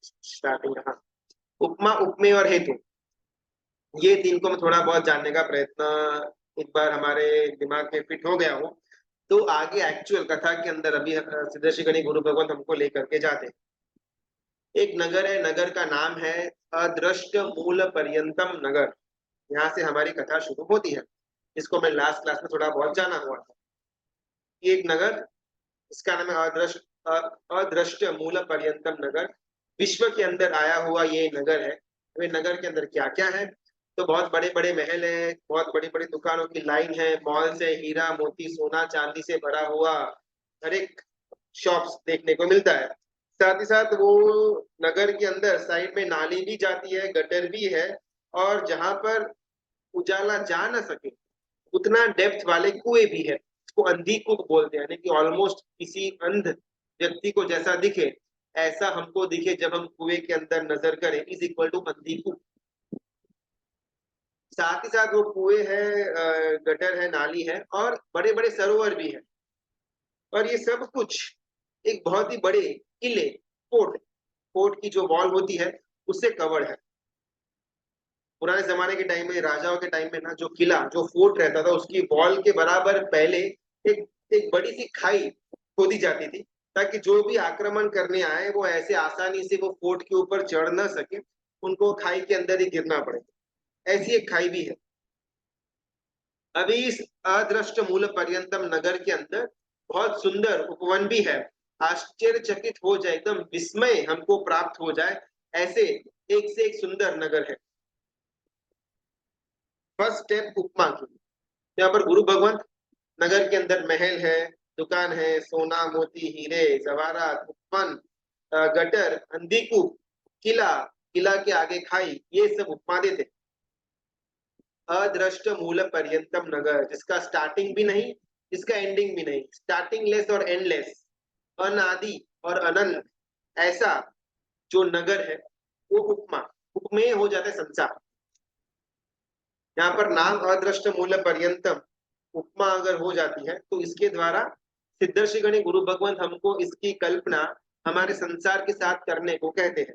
Starting. हाँ, उपमा, उपमेय और हेतु, ये तीन को मैं थोड़ा बहुत जानने का प्रयत्न एक बार हमारे दिमाग में फिट हो गया हूँ, तो आगे एक्चुअल कथा के अंदर अभी सिद्धर्षि गणि गुरु भगवंत हमको लेकर के जाते हैं। एक नगर है, नगर का नाम है अदृष्ट मूल पर्यंतम नगर। यहाँ से हमारी कथा शुरू होती है, इसको मैं लास्ट क्लास में थोड़ा बहुत जाना हुआ था। ये एक नगर, इसका नाम है अदृष्ट, अदृष्ट मूल पर्यंतम नगर। विश्व के अंदर आया हुआ ये नगर है। वे नगर के अंदर क्या क्या है, तो बहुत बड़े बड़े महल है, बहुत बड़ी बड़ी दुकानों की लाइन है, मॉल से हीरा मोती सोना चांदी से भरा हुआ हर एक शॉप्स देखने को मिलता है। साथ ही साथ वो नगर के अंदर साइड में नाली भी जाती है, गटर भी है, और जहां पर उजाला जा ना सके उतना डेप्थ वाले कुएं भी है। इसको अंधी कूप बोलते हैं, यानी कि ऑलमोस्ट किसी अंध व्यक्ति को जैसा दिखे ऐसा हमको दिखे जब हम कुएं के अंदर नजर करें, इज इक्वल टू अंधी कूप। साथ ही साथ वो कुएं है, गटर है, नाली है, और बड़े बड़े सरोवर भी है। और ये सब कुछ एक बहुत ही बड़े किले, फोर्ट, फोर्ट की जो वॉल होती है उससे कवर्ड है। पुराने जमाने के टाइम में, राजाओं के टाइम में ना, जो किला, जो फोर्ट रहता था, उसकी वॉल के बराबर पहले एक एक बड़ी सी खाई खोदी जाती थी, ताकि जो भी आक्रमण करने आए वो ऐसे आसानी से वो फोर्ट के ऊपर चढ़ ना सके, उनको खाई के अंदर ही गिरना पड़े। ऐसी एक खाई भी है। अभी इस अदृष्ट मूल पर्यंतम नगर के अंदर बहुत सुंदर उपवन भी है। आश्चर्यचकित हो जाए, एकदम विस्मय हमको प्राप्त हो जाए, ऐसे एक से एक सुंदर नगर है। फर्स्ट स्टेप उपमा की। यहाँ पर गुरु भगवंत, नगर के अंदर महल है, दुकान है, सोना मोती हीरे जवाहरात, उपवन, गटर, अंधीकूप, किला, किला के आगे खाई, ये सब उपमा देते। अदृष्ट मूल पर्यंतम नगर, जिसका स्टार्टिंग भी नहीं, जिसका एंडिंग भी नहीं, स्टार्टिंग लेस और एंडलेस, अनादि और अनंत, ऐसा जो नगर है वो उपमा, उपमेय हो जाता है संसार। यहाँ पर नाम अदृष्ट मूल पर्यंतम उपमा अगर हो जाती है तो इसके द्वारा सिद्धर्षि गणि गुरु भगवंत हमको इसकी कल्पना हमारे संसार के साथ करने को कहते हैं।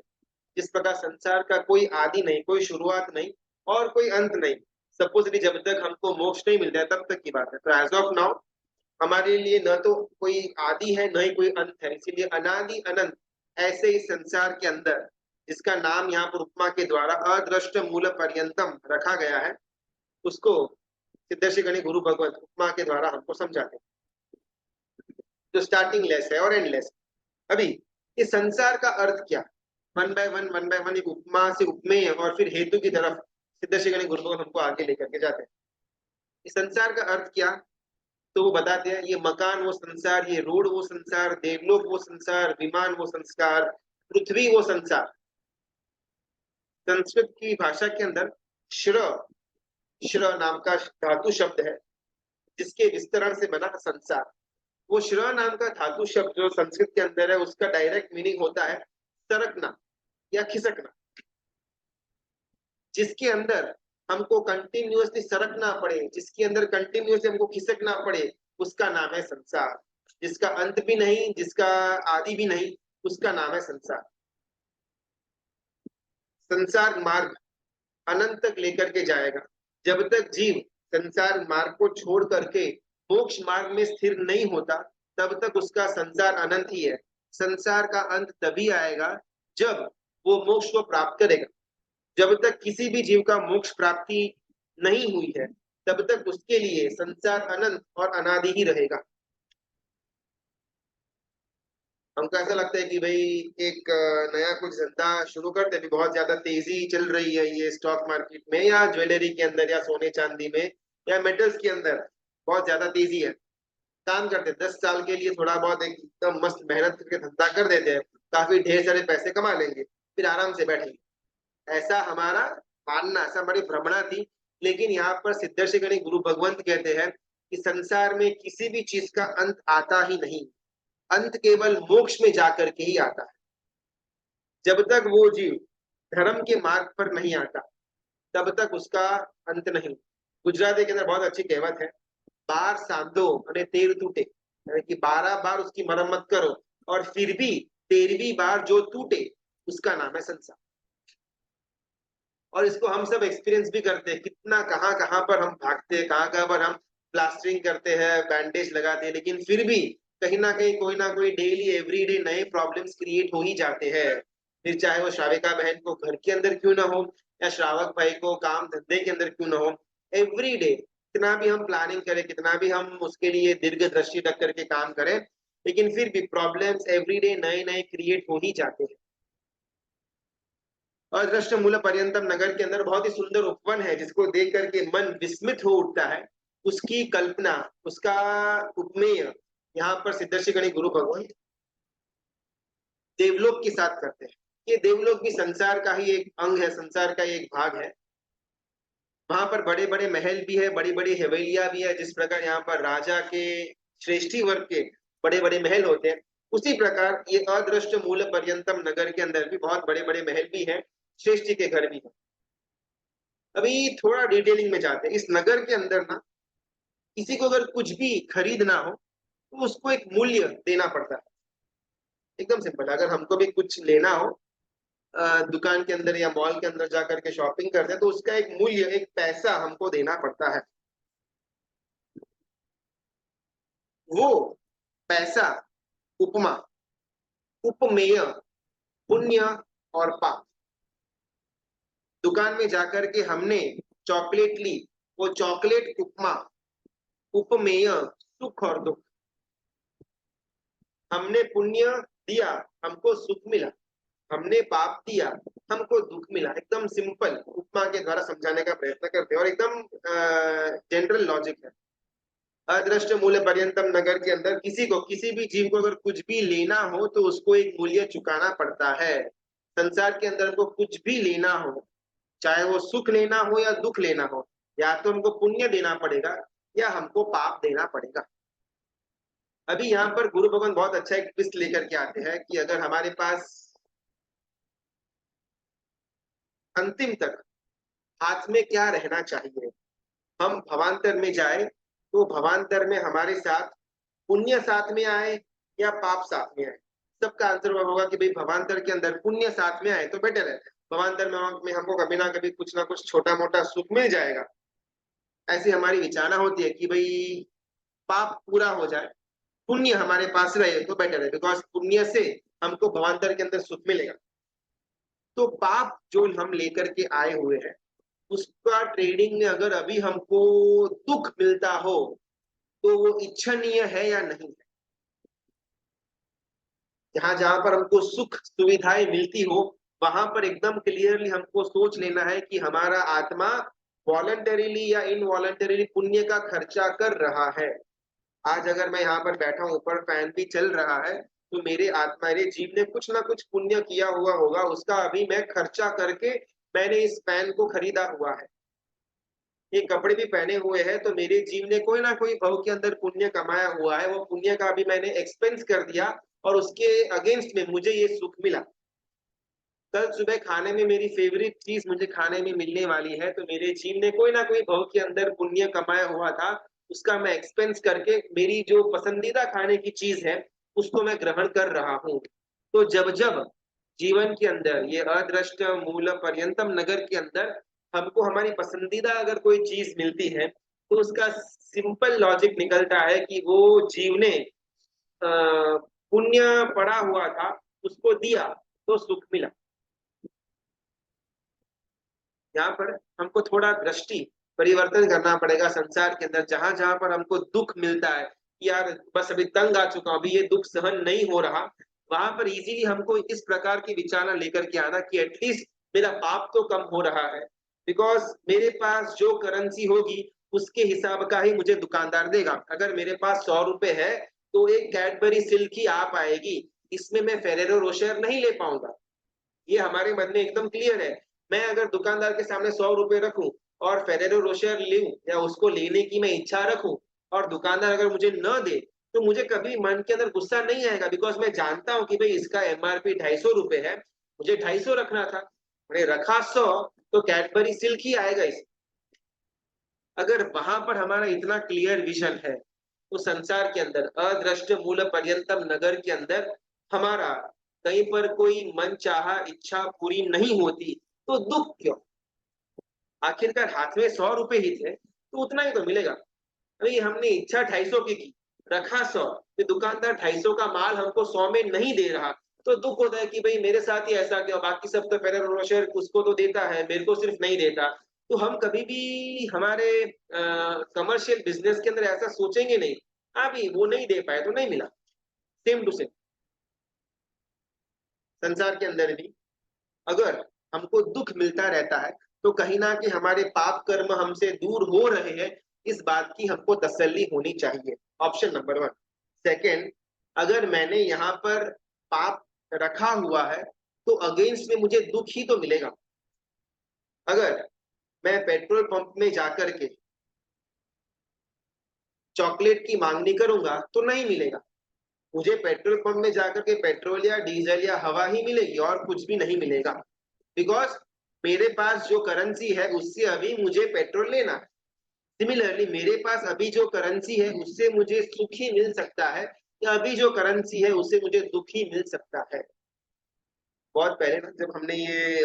जिस प्रकार संसार का कोई आदि नहीं, कोई शुरुआत नहीं और कोई अंत नहीं, सपोजली जब तक हमको मोक्ष नहीं मिलता है तब तक की बात है। तो एज ऑफ नाउ हमारे लिए न तो कोई आदि है न ही कोई अंत है, इसीलिए अनादि अनंत ऐसे ही संसार के अंदर, जिसका नाम यहाँ पर उपमा के द्वारा अदृष्ट मूल पर्यंतम रखा गया है, उसको सिद्धर्षि गणि गुरु भगवत उपमा के द्वारा हमको समझाते हैं, जो स्टार्टिंग लेस है और एंडलेस। अभी इस संसार का अर्थ क्या, वन बाय वन एक उपमा से उपमेय और फिर हेतु की तरफ सिद्धर्षि गणि गुरु भगवत हमको आगे लेकर के जाते हैं। इस संसार का अर्थ क्या, तो वो बताते हैं, ये मकान वो संसार, ये रोड वो संसार, देवलोक वो संसार, विमान वो संसार, पृथ्वी वो संसार। संस्कृत की भाषा के अंदर श्र, श्र नाम का धातु शब्द है, जिसके विस्तरण से बना संसार। वो श्र नाम का धातु शब्द जो संस्कृत के अंदर है, उसका डायरेक्ट मीनिंग होता है सरकना या खिसकना। जिसके अंदर हमको कंटिन्यूअसली सरकना पड़े, जिसके अंदर कंटिन्यूअसली हमको खिसकना पड़े, उसका नाम है संसार। जिसका अंत भी नहीं, जिसका आदि भी नहीं, उसका नाम है संसार। संसार मार्ग अनंत तक लेकर के जाएगा। जब तक जीव संसार मार्ग को छोड़ करके मोक्ष मार्ग में स्थिर नहीं होता, तब तक उसका संसार अनंत ही है। संसार का अंत तभी आएगा जब वो मोक्ष को प्राप्त करेगा। जब तक किसी भी जीव का मोक्ष प्राप्ति नहीं हुई है, तब तक उसके लिए संसार अनंत और अनादि ही रहेगा। हमको ऐसा लगता है कि भाई एक नया कुछ धंधा शुरू करते, भी बहुत ज्यादा तेजी चल रही है ये स्टॉक मार्केट में या ज्वेलरी के अंदर या सोने चांदी में या मेटल्स के अंदर, बहुत ज्यादा तेजी है। काम करते 10 साल के लिए थोड़ा बहुत एकदम मस्त मेहनत करके धंधा कर देते हैं, काफी ढेर सारे पैसे कमा लेंगे, फिर आराम से बैठेंगे। ऐसा हमारा मानना, ऐसा हमारी भ्रमणा थी। लेकिन यहाँ पर सिद्धर्षि गणि गुरु भगवंत कहते हैं कि संसार में किसी भी चीज का अंत आता ही नहीं, अंत केवल मोक्ष में जाकर के ही आता है। जब तक वो जीव धर्म के मार्ग पर नहीं आता, तब तक उसका अंत नहीं। गुजराती के अंदर बहुत अच्छी कहावत है, बार सांधो अने तेर टूटे, यानी कि 12 बार उसकी मरम्मत करो और फिर भी 13वीं बार जो टूटे उसका नाम है संसार। और इसको हम सब एक्सपीरियंस भी करते हैं, कितना कहाँ कहाँ पर हम भागते हैं, कहाँ कहाँ पर हम प्लास्टरिंग करते हैं, बैंडेज लगाते हैं, लेकिन फिर भी कहीं ना कोई डेली एवरीडे नए प्रॉब्लम्स क्रिएट हो ही जाते हैं। फिर चाहे वो श्राविका बहन को घर के अंदर क्यों ना हो, या श्रावक भाई को काम धंधे के अंदर क्यों ना हो, एवरीडे कितना भी हम प्लानिंग करें, कितना भी हम उसके लिए दीर्घ दृष्टि रख करके काम करें, लेकिन फिर भी प्रॉब्लम्स एवरीडे नए नए क्रिएट हो ही जाते हैं। अदृष्ट मूल पर्यंतम नगर के अंदर बहुत ही सुंदर उपवन है, जिसको देख करके मन विस्मित हो उठता है। उसकी कल्पना, उसका उपमेय यहाँ पर सिद्धर्षि गणी गुरु भगवान देवलोक के साथ करते हैं। ये देवलोक भी संसार का ही एक अंग है, संसार का एक भाग है। वहां पर बड़े बड़े महल भी है, बड़ी बड़ी हवेलियां भी है। जिस प्रकार यहाँ पर राजा के श्रेष्ठी वर्ग के बड़े बड़े महल होते हैं, उसी प्रकार ये अदृष्ट मूल पर्यंतम नगर के अंदर भी बहुत बड़े बड़े महल भी हैं, श्रेष्ठी के घर भी हैं। अभी थोड़ा डिटेलिंग में जाते हैं। इस नगर के अंदर ना, किसी को अगर कुछ भी खरीदना हो तो उसको एक मूल्य देना पड़ता है। एकदम सिंपल, अगर हमको भी कुछ लेना हो, दुकान के अंदर या मॉल के अंदर जाकर के शॉपिंग करते हैं, तो उसका एक मूल्य, एक पैसा हमको देना पड़ता है। वो पैसा, उपमा, उपमेय, पुण्य और पाप। दुकान में जाकर के हमने चॉकलेट ली, वो चॉकलेट उपमा, उपमेय सुख और दुख। हमने पुण्य दिया, हमको सुख मिला। हमने पाप दिया, हमको दुख मिला। एकदम सिंपल उपमा के द्वारा समझाने का प्रयत्न करते हैं, और एकदम जनरल लॉजिक है। अदृष्ट मूल्य पर्यंतम नगर के अंदर किसी को, किसी भी जीव को अगर कुछ भी लेना हो तो उसको एक मूल्य चुकाना पड़ता है। संसार के अंदर को कुछ भी लेना हो, चाहे वो सुख लेना हो या दुख लेना हो, या तो हमको पुण्य देना पड़ेगा या हमको पाप देना पड़ेगा। अभी यहाँ पर गुरु भगवान बहुत अच्छा एक ट्विस्ट लेकर के आते हैं कि अगर हमारे पास अंतिम तक हाथ में क्या रहना चाहिए, हम भवांतर में जाए तो भवांतर में हमारे साथ पुण्य साथ में आए या पाप साथ में आए। सबका आंसर होगा कि भाई भवांतर के अंदर पुण्य साथ में आए तो बेटर है। भवांतर में हमको कभी ना कभी कुछ ना कुछ छोटा मोटा सुख मिल जाएगा, ऐसी हमारी विचारना होती है कि भाई पाप पूरा हो जाए, पुण्य हमारे पास रहे तो बेटर है, बिकॉज पुण्य से हमको भवांतर के अंदर सुख मिलेगा। तो पाप जो हम लेकर के आए हुए हैं, उसका ट्रेडिंग में अगर अभी हमको दुख मिलता हो तो वो इच्छनीय है या नहीं है। जहां जहां पर हमको सुख सुविधाएं मिलती हो, वहां पर एकदम क्लियरली हमको सोच लेना है कि हमारा आत्मा वॉलंटरीली या इनवॉलंटरीली पुण्य का खर्चा कर रहा है। आज अगर मैं यहाँ पर बैठा हूँ, ऊपर फैन भी चल रहा है, तो मेरे आत्मा, मेरे जीव ने कुछ ना कुछ पुण्य किया हुआ होगा, उसका अभी मैं खर्चा करके मैंने इस फैन को खरीदा हुआ है। ये कपड़े भी पहने हुए हैं, तो मेरे जीव ने कोई ना कोई भव के अंदर पुण्य कमाया हुआ है, वो पुण्य का अभी मैंने एक्सपेंस कर दिया और उसके अगेंस्ट में मुझे ये सुख मिला। कल सुबह खाने में मेरी फेवरेट चीज मुझे खाने में मिलने वाली है, तो मेरे जीव ने कोई ना कोई भव के अंदर पुण्य कमाया हुआ था, उसका मैं एक्सपेंस करके मेरी जो पसंदीदा खाने की चीज है उसको मैं ग्रहण कर रहा हूँ। तो जब जब जीवन के अंदर, ये अदृष्ट मूल पर्यंतम नगर के अंदर हमको हमारी पसंदीदा अगर कोई चीज मिलती है, तो उसका सिंपल लॉजिक निकलता है कि वो जीव ने पुण्य पड़ा हुआ था, उसको दिया तो सुख मिला। यहाँ पर हमको थोड़ा दृष्टि परिवर्तन करना पड़ेगा। संसार के अंदर जहां जहां पर हमको दुख मिलता है, यार बस अभी तंग आ चुका हूं, अभी ये दुख सहन नहीं हो रहा, वहां पर इजीली हमको इस प्रकार की विचारना लेकर के आना कि एटलीस्ट मेरा पाप तो कम हो रहा है, बिकॉज मेरे पास जो करेंसी होगी उसके हिसाब का ही मुझे दुकानदार देगा। अगर मेरे पास 100 रुपए है तो एक कैडबरी सिल्क ही आ पाएगी, इसमें मैं फेरेरो रोशर नहीं ले पाऊंगा। ये हमारे मन में एकदम क्लियर है। मैं अगर दुकानदार के सामने 100 रुपए रखूं और फेरेरो रोशर लूं या उसको लेने की मैं इच्छा रखूं, और दुकानदार अगर मुझे न दे, तो मुझे कभी मन के अंदर गुस्सा नहीं आएगा, बिकॉज मैं जानता हूं कि भाई इसका एमआरपी 250 रुपए है, मुझे 250 रखना था, मैंने रखा 100, तो कैडबरी सिल्क ही आएगा इस। अगर वहां पर हमारा इतना क्लियर विजन है, तो संसार के अंदर अदृष्ट मूल पर्यंतम नगर के अंदर हमारा कहीं पर कोई मनचाहा इच्छा पूरी नहीं होती तो दुख क्यों? आखिरकार हाथ में 100 रुपए ही थे तो उतना ही तो मिलेगा। अभी हमने इच्छा 250 की रखा 100, फिर दुकानदार 250 का माल हमको 100 में नहीं दे रहा, तो दुख होता है कि भाई मेरे साथ ही ऐसा क्यों, बाकी सब तो फेरेरो रोशर उसको तो देता है, मेरे को सिर्फ नहीं देता। तो हम कभी भी हमारे कमर्शियल बिजनेस के अंदर ऐसा सोचेंगे नहीं, हाँ भी वो नहीं दे पाए तो नहीं मिला। सेम टू सेम संसार के अंदर भी अगर हमको दुख मिलता रहता है तो कहीं ना कि हमारे पाप कर्म हमसे दूर हो रहे हैं, इस बात की हमको तसल्ली होनी चाहिए। Option number 1। सेकंड, अगर मैंने यहाँ पर पाप रखा हुआ है तो अगेंस्ट में मुझे दुख ही तो मिलेगा। अगर मैं पेट्रोल पंप में जाकर के चॉकलेट की मांगनी करूंगा तो नहीं मिलेगा, मुझे पेट्रोल पंप में जाकर के पेट्रोल या डीजल या हवा ही मिलेगी और कुछ भी नहीं मिलेगा। बिकॉज मेरे पास जो करेंसी है उससे अभी मुझे पेट्रोल लेना है। सिमिलरली मेरे पास अभी जो करेंसी है उससे मुझे सुख ही मिल सकता है, या अभी जो करेंसी है उससे मुझे दुख ही मिल सकता है। बहुत पहले ना जब हमने ये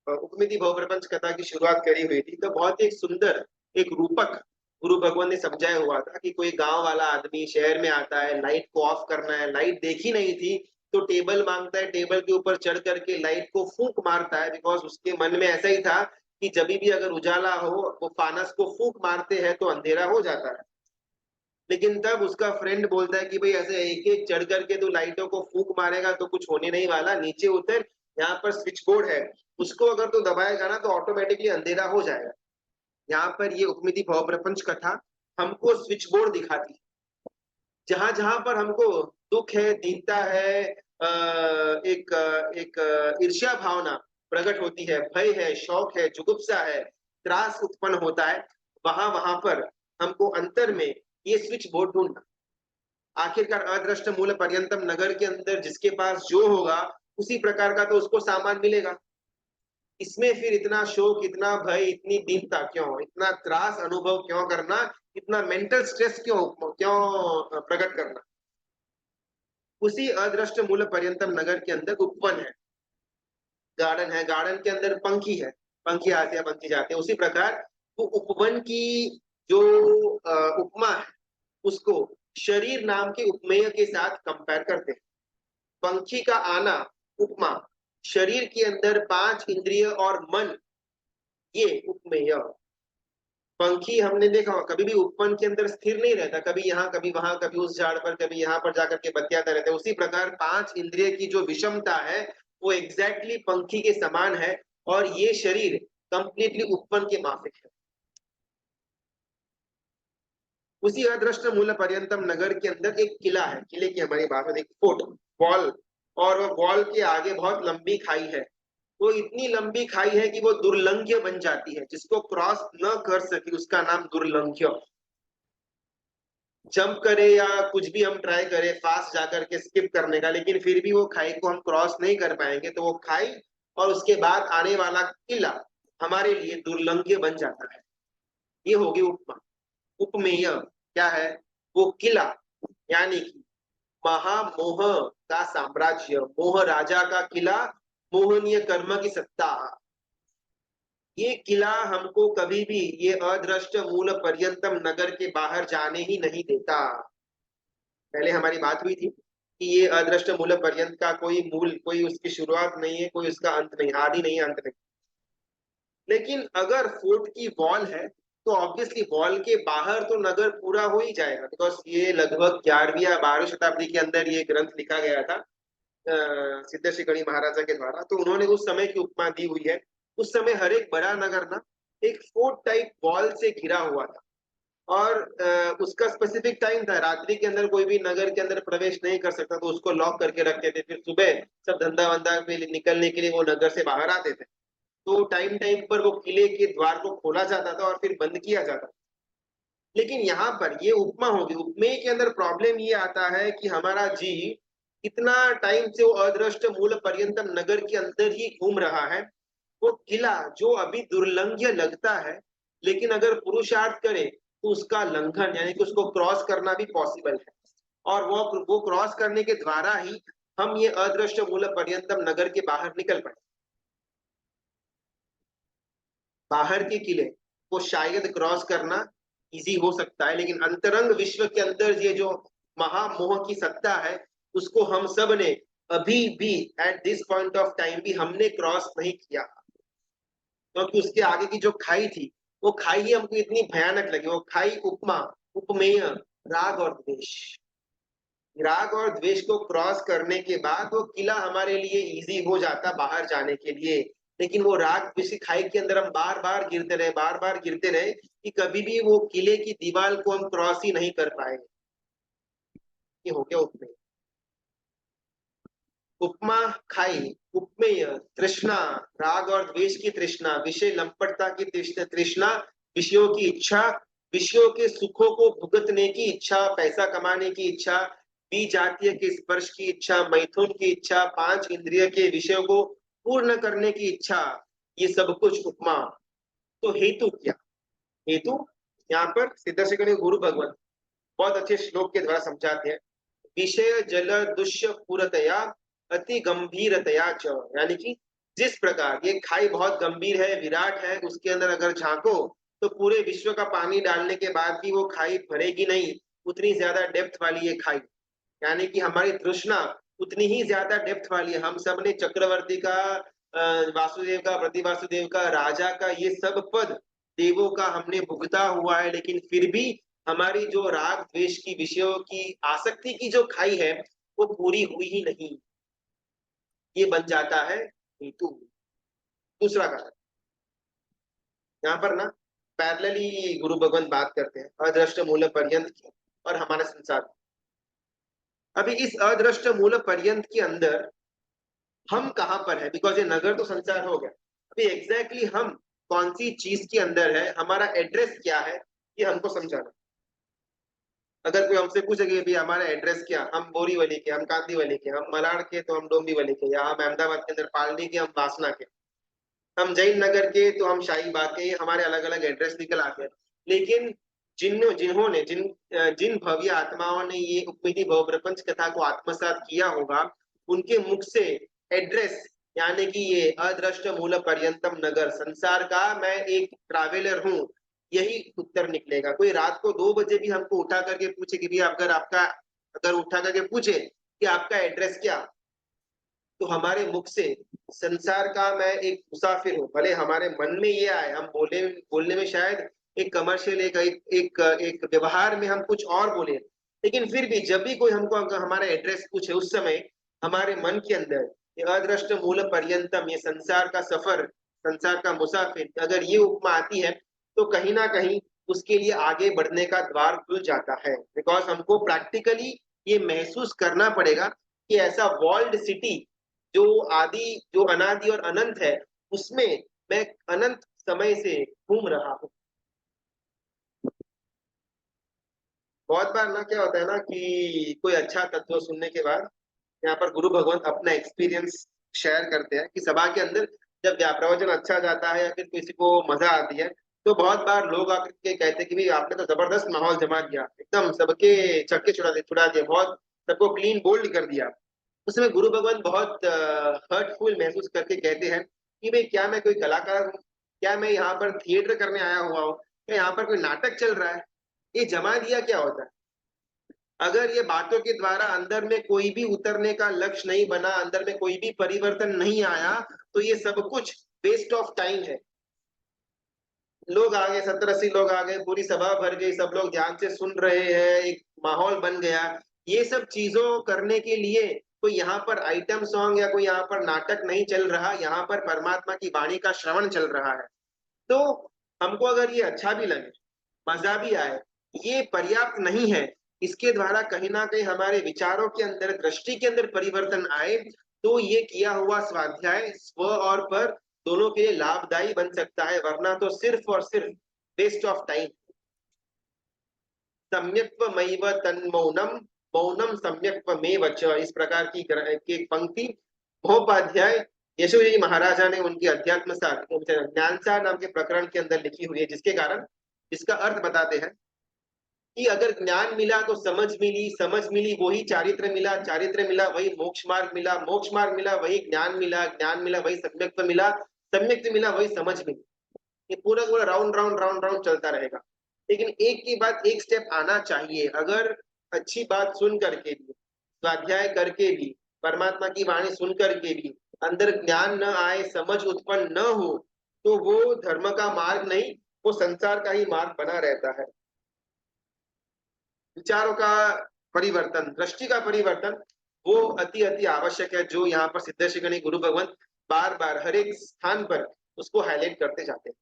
उपमिति भव प्रपंच कथा की शुरुआत करी हुई थी तो बहुत ही एक सुंदर एक रूपक गुरु भगवान ने समझाया हुआ था कि कोई गांव वाला आदमी शहर में आता है, लाइट को ऑफ करना है, लाइट देखी नहीं थी तो टेबल मांगता है, टेबल के ऊपर चढ़ करके लाइट को फूंक मारता है, बिकॉज उसके मन में ऐसा ही था कि जब भी अगर उजाला हो वो फानस को फूंक मारते हैं तो अंधेरा हो जाता है। लेकिन तब उसका फ्रेंड बोलता है कि भाई ऐसे एक एक चढ़ करके तो लाइटों को फूंक मारेगा तो कुछ होने नहीं वाला, नीचे उतर, यहाँ पर स्विच बोर्ड है, उसको अगर तो दबाएगा ना तो ऑटोमेटिकली अंधेरा हो जाएगा। यहाँ पर ये उपमिति भव प्रपंच कथा हमको स्विच बोर्ड दिखाती है। जहां जहां पर हमको दुख है, दीनता है, एक ईर्ष्या भावना प्रकट होती है, भय है, शौक है, जुगुप्सा है, त्रास उत्पन्न होता है, वहां वहां पर हमको अंतर में ये स्विच बोर्ड ढूंढना। आखिरकार अदृष्ट मूल पर्यंतम नगर के अंदर जिसके पास जो होगा उसी प्रकार का तो उसको सामान मिलेगा। इसमें फिर इतना शोक, इतना भय, इतनी दीनता क्यों, इतना त्रास अनुभव क्यों करना, इतना मेंटल स्ट्रेस क्यों क्यों प्रकट करना। उसी अदृष्ट मूल पर्यंतम नगर के अंदर उपवन है, गार्डन है, गार्डन के अंदर पंखी है, पंखी आते हैं पंखी जाते हैं, उसी प्रकार वो उपवन की जो उपमा है उसको शरीर नाम के उपमेय के साथ कंपेयर करते हैं। पंखी का आना उपमा, शरीर के अंदर 5 इंद्रिय और मन, ये उपमेय। पंखी हमने देखा होगा कभी भी उपवन के अंदर स्थिर नहीं रहता, कभी यहाँ कभी वहां, कभी उस झाड़ पर कभी यहाँ पर जाकर के बतियाता रहता है। उसी प्रकार 5 इंद्रिय की जो विषमता है वो एग्जैक्टली पंखी के समान है, और ये शरीर कंप्लीटली उपवन के माफिक है। उसी अदृष्ट मूल पर्यंतम नगर के अंदर एक किला है, किले की हमारी बात है, एक फोर्ट, वॉल, और वो वॉल के आगे बहुत लंबी खाई है। वो इतनी लंबी खाई है कि वो दुर्लंघ्य बन जाती है, जिसको क्रॉस न कर सके उसका नाम दुर्लंघ्य। जंप करे या कुछ भी हम ट्राई करें फास्ट जाकर के स्किप करने का, लेकिन फिर भी वो खाई को हम क्रॉस नहीं कर पाएंगे, तो वो खाई और उसके बाद आने वाला किला हमारे लिए दुर्लंघ्य बन जाता है। ये होगी उपमा। उपमेय क्या है? वो किला, यानी कि महामोह का साम्राज्य, मोह राजा का किला, मोहनीय कर्म की सत्ता। ये किला हमको कभी भी ये अदृष्ट मूल पर्यंतम नगर के बाहर जाने ही नहीं देता। पहले हमारी बात हुई थी कि ये अदृष्ट मूल पर्यंत का कोई मूल, कोई उसकी शुरुआत नहीं है, कोई उसका अंत नहीं, आदि नहीं अंत नहीं। लेकिन अगर फोर्ट की वॉल है तो ऑब्वियसली वॉल के बाहर तो नगर पूरा हो ही जाएगा, बिकॉज ये लगभग 11वीं या 12वीं शताब्दी के अंदर ये ग्रंथ लिखा गया था सिद्ध श्री महाराजा के द्वारा। तो उन्होंने उस समय की उपमा दी हुई है। उस समय हर एक बड़ा नगर ना एक फोर्ट टाइप वॉल से घिरा हुआ था, और उसका स्पेसिफिक टाइम था, रात्रि के अंदर कोई भी नगर के अंदर प्रवेश नहीं कर सकता, तो उसको लॉक करके रखते थे, फिर सुबह सब धंधा वंदा पे निकलने के लिए वो नगर से बाहर आते थे। तो टाइम टाइम पर वो किले के द्वार को खोला जाता था और फिर बंद किया जाता था। लेकिन यहाँ पर ये उपमा होगी, उपमेय के अंदर प्रॉब्लम ये आता है कि हमारा जी इतना टाइम से वो अदृष्ट मूल पर्यंतम नगर के अंदर ही घूम रहा है। वो किला जो अभी दुर्लंघ्य लगता है, लेकिन अगर पुरुषार्थ करे तो उसका लंघन यानी कि उसको क्रॉस करना भी पॉसिबल है। और वो क्रॉस करने के द्वारा ही हम ये अदृष्ट मूल पर्यंतम नगर के बाहर निकल पड़े। बाहर के किले को शायद क्रॉस करना इजी हो सकता है, लेकिन अंतरंग विश्व के अंदर ये जो महामोह की सत्ता है, उसको हम सब ने अभी भी at this point of time भी हमने क्रॉस नहीं किया, क्योंकि उसके आगे की जो खाई थी, वो खाई ही हमको इतनी भयानक लगी। वो खाई उपमा, उपमेय, राग और द्वेष। राग और द्वेष को क्रॉस करने के बाद वो किला हमारे लिए इजी हो जाता बाहर जाने के लिए। लेकिन वो राग द्वेष की खाई के अंदर हम बार बार गिरते रहे, बार बार गिरते रहे, कि कभी भी वो किले की दीवार को हम क्रॉस ही नहीं कर पाएंगे। ये हो गया उपमेय। उपमा खाई, उपमेय तृष्णा, राग और द्वेष की तृष्णा, विषय लंपटता की तृष्णा, विषयों की इच्छा, विषयों के सुखों को भुगतने की इच्छा, पैसा कमाने की इच्छा, जातीय के स्पर्श की इच्छा, मैथुन की इच्छा, पांच इंद्रिय के विषयों को पूर्ण करने की इच्छा, ये सब कुछ उपमा। तो हेतु क्या? हेतु यहाँ पर सिद्ध गुरु भगवत बहुत अच्छे श्लोक के द्वारा समझाते हैं। विषय जल दुष्य पूरतया अति गंभीरतया च, यानी कि जिस प्रकार ये खाई बहुत गंभीर है, विराट है, उसके अंदर अगर झांको तो पूरे विश्व का पानी डालने के बाद भी वो खाई भरेगी नहीं, उतनी ज्यादा डेप्थ वाली ये खाई। यानी कि हमारी तृष्णा उतनी ही ज्यादा डेप्थ वाली है। हम सब ने चक्रवर्ती का, वासुदेव का, प्रतिवासुदेव का, राजा का, ये सब पद देवों का हमने भुगता हुआ है, लेकिन फिर भी हमारी जो राग द्वेष की विषयों की आसक्ति की जो खाई है, वो पूरी हुई ही नहीं। ये बन जाता है हेतु। दूसरा कारण, यहाँ पर ना पैरेलली गुरु भगवंत बात करते हैं अदृष्ट मूल पर्यंत की और हमारे संसार। अभी इस अदृष्ट मूल पर्यंत के अंदर हम कहाँ पर है? बिकॉज ये नगर तो संसार हो गया, अभी एग्जैक्टली हम कौन सी चीज के अंदर है, हमारा एड्रेस क्या है, ये हमको समझाना। अगर कोई हमसे पूछेगा भी हमारा एड्रेस क्या, हम बोरीवली के, हम कांदीवली के, हम मलाड के तो हम डोंबिवली के, या हम अहमदाबाद के अंदर पालनी के, हम बासना के, हम जैन नगर के तो हम शाहीबाग के, हमारे अलग अलग एड्रेस निकल आते हैं। लेकिन जिन्होंने जिन भव्य आत्माओं ने ये उपमिति भव प्रपंच कथा को आत्मसात किया होगा, उनके मुख से एड्रेस यानी कि ये अदृष्ट मूल पर्यंतम नगर, संसार का मैं एक ट्रैवलर हूँ, यही उत्तर निकलेगा। कोई रात को 2 बजे भी हमको उठा करके पूछे कि भैया अगर उठा करके पूछे कि आपका एड्रेस क्या, तो हमारे मुख से संसार का मैं एक मुसाफिर हूँ, भले हमारे मन में ये आए, हम बोलने में शायद एक कमर्शियल एक व्यवहार में हम कुछ और बोले, लेकिन फिर भी जब भी कोई हमको हमारा एड्रेस पूछे, उस समय हमारे मन के अंदर ये अदृष्ट मूल पर्यंतम, ये संसार का सफर, संसार का मुसाफिर, अगर ये उपमा आती है तो कहीं ना कहीं उसके लिए आगे बढ़ने का द्वार खुल जाता है। बिकॉज हमको प्रैक्टिकली ये महसूस करना पड़ेगा कि ऐसा वॉल्ड सिटी जो जो अनादि और अनंत है, उसमें मैं अनंत समय से घूम रहा हूँ। बहुत बार ना क्या होता है ना कि कोई अच्छा तत्व सुनने के बाद यहाँ पर गुरु भगवंत अपना एक्सपीरियंस शेयर करते हैं कि सभा के अंदर जब प्रवचन अच्छा जाता है या फिर किसी को मजा आती है, तो बहुत बार लोग आकर के कहते हैं कि भाई आपने तो जबरदस्त माहौल जमा दिया, एकदम सबके छक्के छुड़ा दिए, बहुत सबको क्लीन बोल्ड कर दिया। उस समय गुरु भगवान बहुत हर्टफुल महसूस करके कहते हैं कि भाई क्या मैं कोई कलाकार हूँ, क्या मैं यहाँ पर थिएटर करने आया हुआ हूँ, क्या यहाँ पर कोई नाटक चल रहा है? ये जमा दिया क्या होता है? अगर ये बातों के द्वारा अंदर में कोई भी उतरने का लक्ष्य नहीं बना, अंदर में कोई भी परिवर्तन नहीं आया, तो ये सब कुछ वेस्ट ऑफ टाइम है। लोग आ गए, 70-80 लोग आ गए, पूरी सभा भर गई, सब लोग ध्यान से सुन रहे हैं, एक माहौल बन गया। ये सब चीजों करने के लिए कोई यहाँ पर आइटम सॉन्ग या कोई यहाँ पर नाटक नहीं चल रहा, यहाँ पर परमात्मा की वाणी का श्रवण चल रहा है। तो हमको अगर ये अच्छा भी लगे, मजा भी आए, ये पर्याप्त नहीं है। इसके द्वारा कहीं ना कहीं हमारे विचारों के अंदर, दृष्टि के अंदर परिवर्तन आए, तो ये किया हुआ स्वाध्याय स्व और पर दोनों के लिए लाभदायी बन सकता है, वरना तो सिर्फ और सिर्फ वेस्ट ऑफ टाइम। सम्यक्त्वमैव तन्मौनम, मौनम सम्यक्त्वमेव च, इस प्रकार की एक पंक्ति महोपाध्याय यशोजी महाराजा ने उनकी अध्यात्म सार ज्ञान सार नाम के प्रकरण के अंदर लिखी हुई है, जिसके कारण इसका अर्थ बताते हैं कि अगर ज्ञान मिला तो समझ मिली वही चारित्र मिला वही मोक्ष मार्ग मिला वही ज्ञान मिला वही सम्यक्त्व मिला वही समझ मिली। ये पूरा पूरा राउंड राउंड चलता रहेगा। लेकिन एक के बाद एक स्टेप आना चाहिए। अगर अच्छी बात सुन करके भी, स्वाध्याय करके भी, परमात्मा की वाणी सुन करके भी अंदर ज्ञान न आए, समझ उत्पन्न न हो, तो वो धर्म का मार्ग नहीं, वो संसार का ही मार्ग बना रहता है। विचारों का परिवर्तन, दृष्टि का परिवर्तन, वो अति अति आवश्यक है, जो यहाँ पर सिद्धेश्वरी गणेश गुरु भगवान बार बार हर एक स्थान पर उसको हाईलाइट करते जाते हैं।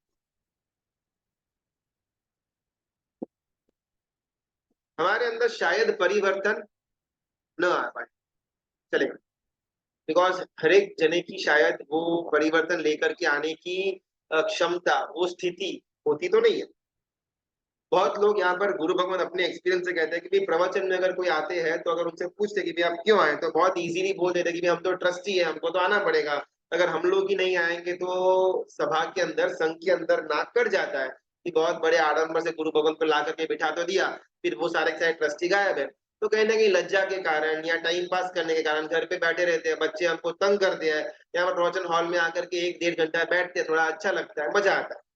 हमारे अंदर शायद परिवर्तन न आ पाए, चलेगा, बिकॉज हर एक जने की शायद वो परिवर्तन लेकर के आने की क्षमता, वो स्थिति होती तो नहीं है। बहुत लोग यहाँ पर गुरु भगवान अपने एक्सपीरियंस से कहते हैं कि भाई प्रवचन में अगर कोई आते हैं तो अगर उनसे पूछते कि भाई आप क्यों आए, तो बहुत इजीली बोल देते कि भाई हम तो ट्रस्टी है, हमको तो आना पड़ेगा। अगर हम लोग ही नहीं आएंगे तो सभा के अंदर, संघ के अंदर नाक कट जाता है कि बहुत बड़े आडंबर से गुरु भगवान को ला करके बिठा तो दिया, फिर वो सारे के सारे ट्रस्टी गायब है। तो कहीं ना कहीं लज्जा के कारण या टाइम पास करने के कारण घर पे बैठे रहते हैं, बच्चे हमको तंग करते हैं, यहाँ पर प्रवचन हॉल में आकर के 1 1.5 घंटा बैठते हैं, थोड़ा अच्छा लगता है, मजा आता है।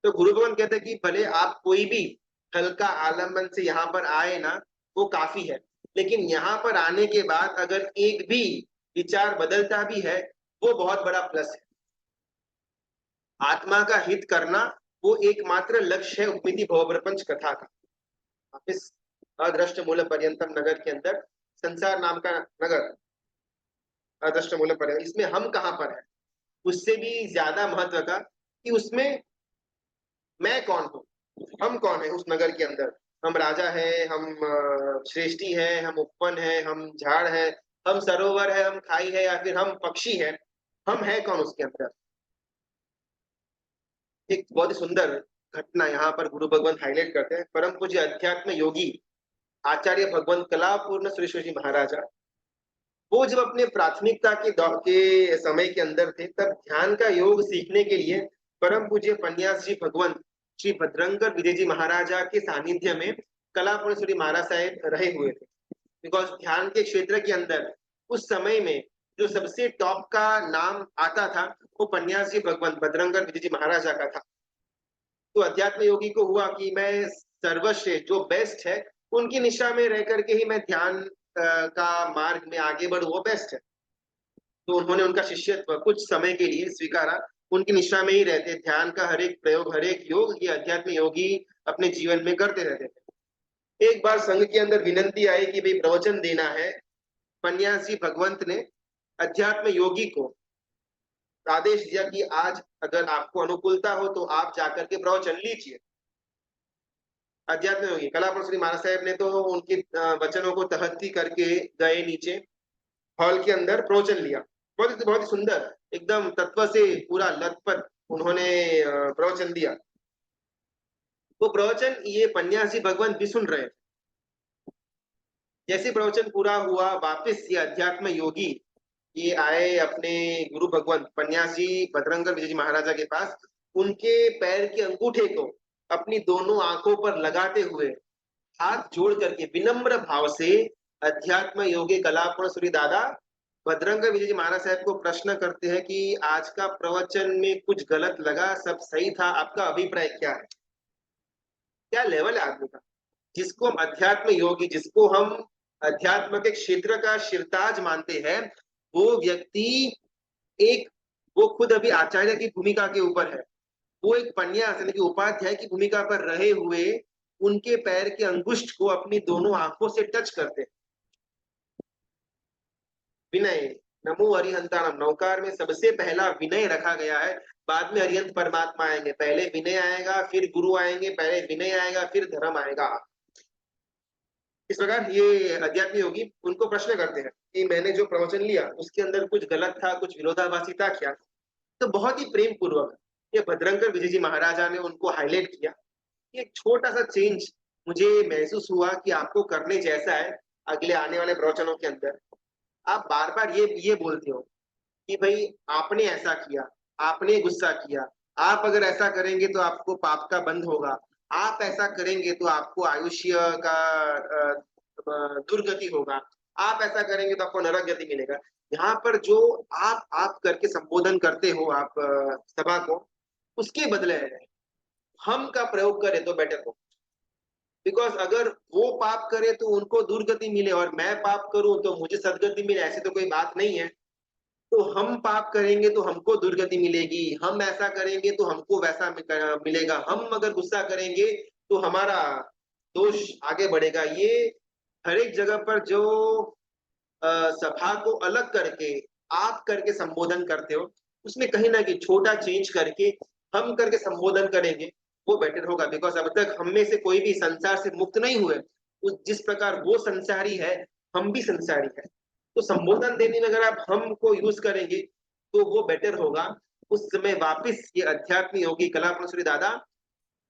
तो गुरु भगवान कहते हैं कि भले आप कोई भी हल्का आलम्बन से यहाँ पर आए ना, वो काफी है, लेकिन यहाँ पर आने के बाद अगर एक भी विचार बदलता भी है, वो बहुत बड़ा प्लस है। आत्मा का हित करना वो एकमात्र लक्ष्य है उपमिति भवप्रपंच कथा का। वापिस अदृष्ट मूल पर्यंतम नगर के अंदर, संसार नाम का नगर, अदृष्ट मूल पर्यंत, इसमें हम कहाँ पर है, उससे भी ज्यादा महत्व का कि उसमें मैं कौन हूँ, हम कौन है उस नगर के अंदर। हम राजा है, हम श्रेष्ठी है, हम उपवन है, हम झाड़ है, हम सरोवर है, हम खाई है, या फिर हम पक्षी है, हम है कौन उसके अंदर। एक बहुत ही सुंदर घटना यहाँ पर गुरु भगवान हाईलाइट करते हैं। परम पूज्य अध्यात्म योगी आचार्य भगवंत कलापूर्ण सुरेश्वर जी महाराजा, वो जब अपने प्राथमिकता के दौर के समय के अंदर थे, तब ध्यान का योग सीखने के लिए परम पूज्य पन्यास जी भगवंत श्री भद्रंकर विजय जी महाराजा के सानिध्य में कलापुरेश्वरी महाराज साहेब रहे हुए थे। बिकॉज ध्यान के क्षेत्र के अंदर उस समय में जो सबसे टॉप का नाम आता था, वो पन्यास जी भगवंत भद्रंकर विजय जी महाराजा का था। तो अध्यात्म योगी को हुआ कि मैं सर्वश्रेष्ठ जो बेस्ट है उनकी निशा में रह करके ही मैं ध्यान का मार्ग में आगे बढ़ू, वो बेस्ट है। तो उन्होंने उनका शिष्यत्व कुछ समय के लिए स्वीकारा, उनकी निशा में ही रहते, ध्यान का हर एक प्रयोग, हर एक योग ये अध्यात्म योगी अपने जीवन में करते रहते थे। एक बार संघ के अंदर विनंती आई कि भाई प्रवचन देना है। पन्यासी भगवंत ने अध्यात्म योगी को आदेश दिया कि आज अगर आपको अनुकूलता हो तो आप जाकर के प्रवचन लीजिए। अध्यात्म योगी कलापुर श्री महाराज साहब ने तो उनके वचनों को तहत्ती करके गए नीचे हॉल के अंदर, प्रवचन लिया। बहुत ही सुंदर, एकदम तत्व से पूरा लथपथ उन्होंने प्रवचन दिया। वो प्रवचन ये पन्यासी भगवंत भी सुन रहे थे। जैसे प्रवचन पूरा हुआ, वापस ये अध्यात्म योगी ये आए अपने गुरु भगवंत पन्यासी भद्रंकर विजय जी महाराजा के पास। उनके पैर के अंगूठे को अपनी दोनों आंखों पर लगाते हुए हाथ जोड़ करके विनम्र भाव से अध्यात्म योगी कलापुर सूरी दादा भद्रंकर विजय जी महाराज साहब को प्रश्न करते हैं कि आज का प्रवचन में कुछ गलत लगा, सब सही था, आपका अभिप्राय क्या है। क्या लेवल है आदमी का, जिसको हम अध्यात्म योगी, जिसको हम अध्यात्म के क्षेत्र का शिरताज मानते हैं, वो व्यक्ति एक, वो खुद अभी आचार्य की भूमिका के ऊपर है, वो एक पन्यास यानी कि उपाध्याय की भूमिका पर रहे हुए उनके पैर के अंगुष्ठ को अपनी दोनों आंखों से टच करते। विनय, नमो अरिहंताणम, नौकार में सबसे पहला विनय रखा गया है, बाद में अरिहंत परमात्मा आएंगे, पहले विनय आएगा, फिर गुरु आएंगे, पहले विनय आएगा, फिर धर्म आएगा। इस प्रकार ये अध्यात्म योगी उनको प्रश्न करते हैं कि मैंने जो प्रवचन लिया उसके अंदर कुछ गलत था, कुछ विरोधाभासी था क्या। तो बहुत ही प्रेम पूर्वक ये भद्रंकर विजय जी महाराजा ने उनको हाईलाइट किया। एक छोटा सा चेंज मुझे महसूस हुआ कि आपको करने जैसा है अगले आने वाले प्रवचनों के अंदर। आप बार बार ये बोलते हो कि भाई आपने ऐसा किया, आपने गुस्सा किया, आप अगर ऐसा करेंगे तो आपको पाप का बंध होगा, आप ऐसा करेंगे तो आपको आयुष्य का दुर्गति होगा, आप ऐसा करेंगे तो आपको नरक गति मिलेगा। यहाँ पर जो आप करके संबोधन करते हो आप सभा को, उसके बदले हम का प्रयोग करें तो बेटर हो। बिकॉज अगर वो पाप करे तो उनको दुर्गति मिले और मैं पाप करूं तो मुझे सदगति मिले, ऐसी तो कोई बात नहीं है। तो हम पाप करेंगे तो हमको दुर्गति मिलेगी, हम ऐसा करेंगे तो हमको वैसा मिलेगा, हम अगर गुस्सा करेंगे तो हमारा दोष आगे बढ़ेगा। ये हर एक जगह पर जो सभा को अलग करके आप करके संबोधन करते हो, उसमें कहीं ना कहीं छोटा चेंज करके हम करके संबोधन करेंगे, वो बेटर होगा। बिकॉज अब तक हम में से कोई भी संसार से मुक्त नहीं हुए, उस जिस प्रकार वो संसारी है हम भी संसारी है। तो संबोधन देने में अगर आप हम को यूज करेंगे तो वो बेटर होगा। उस समय वापिस ये अध्यात्म योगी कला परमेश्वरी दादा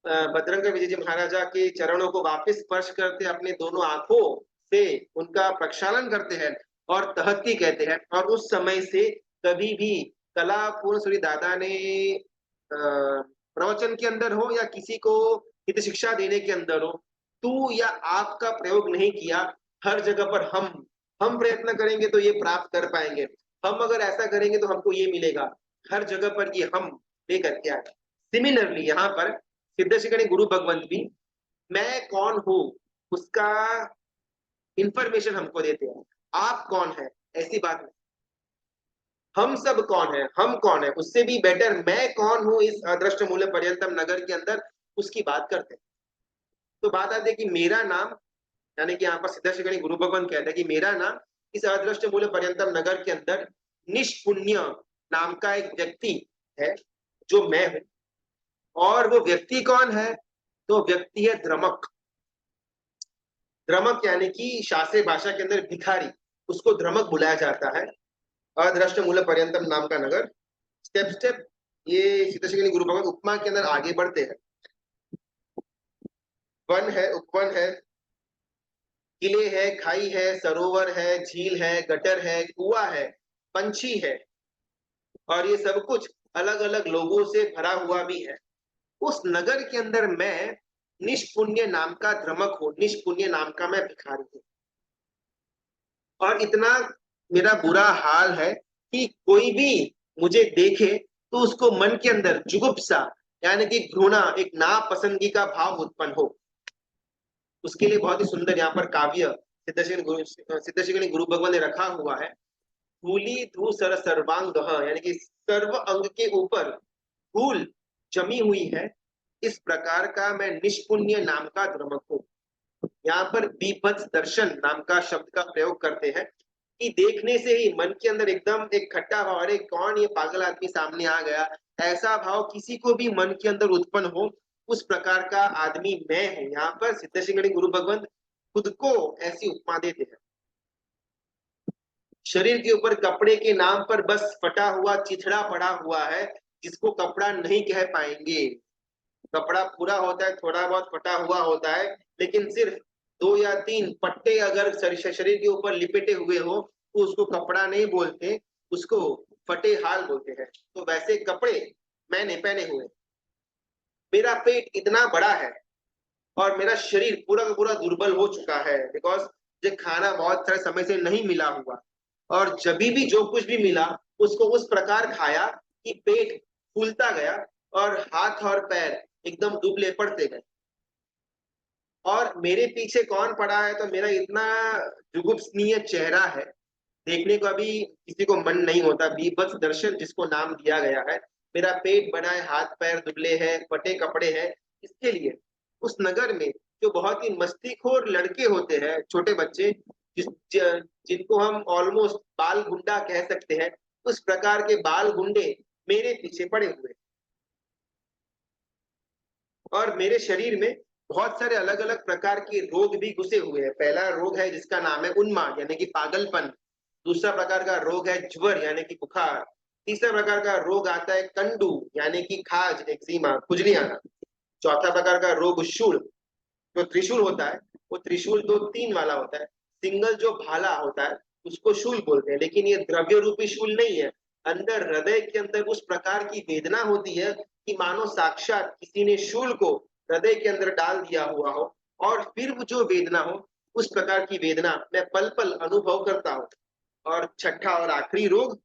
बजरंग विजय जी महाराजा के चरणों को वापिस स्पर्श करते, अपने दोनों आंखों से उनका प्रक्षालन करते हैं और तहत्ती कहते हैं। और उस समय से कभी भी कला पूर्णसूरी दादा ने प्रवचन के अंदर हो या किसी को हित शिक्षा देने के अंदर हो, तू या आपका प्रयोग नहीं किया। हर जगह पर हम प्रयत्न करेंगे तो ये प्राप्त कर पाएंगे, हम अगर ऐसा करेंगे तो हमको ये मिलेगा, हर जगह पर ये हम लेकर के आए। सिमिलरली यहाँ पर सिद्ध शिखणी गुरु भगवंत भी मैं कौन हूँ उसका इंफॉर्मेशन हमको देते हैं। आप कौन है ऐसी बात नहीं, हम सब कौन है, हम कौन है उससे भी बेटर मैं कौन हूँ इस अदृष्ट मूल्य पर्यंतम नगर के अंदर, उसकी बात करते हैं। तो बात आती है कि मेरा नाम, यानी कि यहाँ पर सिद्ध शिखणी गुरु भगवंत कहते हैं कि मेरा नाम इस अदृष्ट मूल्य पर्यंतम नगर के अंदर निष्पुण्य नाम का एक व्यक्ति है जो मैं हूं। और वो व्यक्ति कौन है? तो व्यक्ति है द्रमक। द्रमक यानी कि शास्त्रीय भाषा के अंदर भिखारी, उसको द्रमक बुलाया जाता है। अदृष्ट मूल पर्यंतम नाम का नगर। स्टेप स्टेप ये सिद्ध शिखणी गुरु भगवत उपमा के अंदर आगे बढ़ते हैं। वन है, उपवन है, किले है, खाई है, सरोवर है, झील है, गटर है, कुआ है, पंछी है, और ये सब कुछ अलग अलग लोगों से भरा हुआ भी है। उस नगर के अंदर मैं निष्पुण्य नाम का द्रमक हूं, निष्पुण्य नाम का मैं भिखारी हूं। और इतना मेरा बुरा हाल है कि कोई भी मुझे देखे तो उसको मन के अंदर जुगुप्सा यानी कि घृणा, एक नापसंदगी का भाव उत्पन्न हो। उसके लिए बहुत ही सुंदर यहाँ पर काव्य सिद्ध शिखणी गुरु भगवान ने रखा हुआ है। धूली धू सर सर्वांग, यानी कि सर्व अंग के ऊपर धूल जमी हुई है, इस प्रकार का मैं निष्पुण्य नाम का द्रमक हूं। यहाँ पर बीभत्स दर्शन नाम का शब्द का प्रयोग करते हैं कि देखने से ही मन के अंदर एकदम एक खट्टा भाव, अरे कौन ये पागल आदमी सामने आ गया, ऐसा भाव किसी को भी मन के अंदर उत्पन्न हो, उस प्रकार का आदमी मैं हूं। यहाँ पर सिद्ध शिखणी गुरु भगवंत खुद को ऐसी उपमा देते हैं। शरीर के ऊपर कपड़े के नाम पर बस फटा हुआ चिथड़ा पड़ा हुआ है, जिसको कपड़ा नहीं कह पाएंगे। कपड़ा पूरा होता है, थोड़ा बहुत फटा हुआ होता है, लेकिन सिर्फ 2 या 3 पट्टे अगर शरीर के ऊपर लिपेटे हुए हो तो उसको कपड़ा नहीं बोलते, उसको फटे हाल बोलते हैं। तो वैसे कपड़े मैंने पहने हुए, मेरा पेट इतना बड़ा है और मेरा शरीर पूरा का पूरा दुर्बल हो चुका है, बिकॉज मुझे खाना बहुत सारे समय से नहीं मिला हुआ, और जब भी जो कुछ भी मिला उसको उस प्रकार खाया कि पेट फूलता गया और हाथ और पैर एकदम दुबले पड़ते गए। और मेरे पीछे कौन पड़ा है? तो मेरा इतना जुगुप्सनीय चेहरा है, देखने को अभी किसी को मन नहीं होता। बीभत्स दर्शन जिसको नाम दिया गया है। मेरा पेट बड़ा है, हाथ पैर दुबले हैं, फटे कपड़े हैं। इसके लिए उस नगर में जो बहुत ही मस्तीखोर लड़के होते हैं, छोटे बच्चे, जिनको हम ऑलमोस्ट बाल गुंडा कह सकते हैं, उस प्रकार के बाल गुंडे मेरे पीछे पड़े हुए, और मेरे शरीर में बहुत सारे अलग अलग प्रकार के रोग भी घुसे हुए हैं। पहला रोग है जिसका नाम है उन्माद यानी कि पागलपन। दूसरा प्रकार का रोग है ज्वर यानी कि बुखार। तीसरा प्रकार का रोग आता है कंडू यानी कि खाज, एक्जिमा, खुजली आना। चौथा प्रकार का रोग शूल, जो त्रिशूल होता है, वो त्रिशूल 2-3 वाला होता है। सिंगल जो भाला होता है उसको शूल बोलते हैं, लेकिन ये द्रव्य रूपी शूल नहीं है। अंदर हृदय के अंदर उस प्रकार की वेदना होती है कि मानो साक्षात किसी ने शूल को हृदय के अंदर डाल दिया हुआ हो, और फिर वो जो वेदना हो, उस प्रकार की वेदना मैं पल पल अनुभव करता हूँ। और छठा और आखिरी रोग,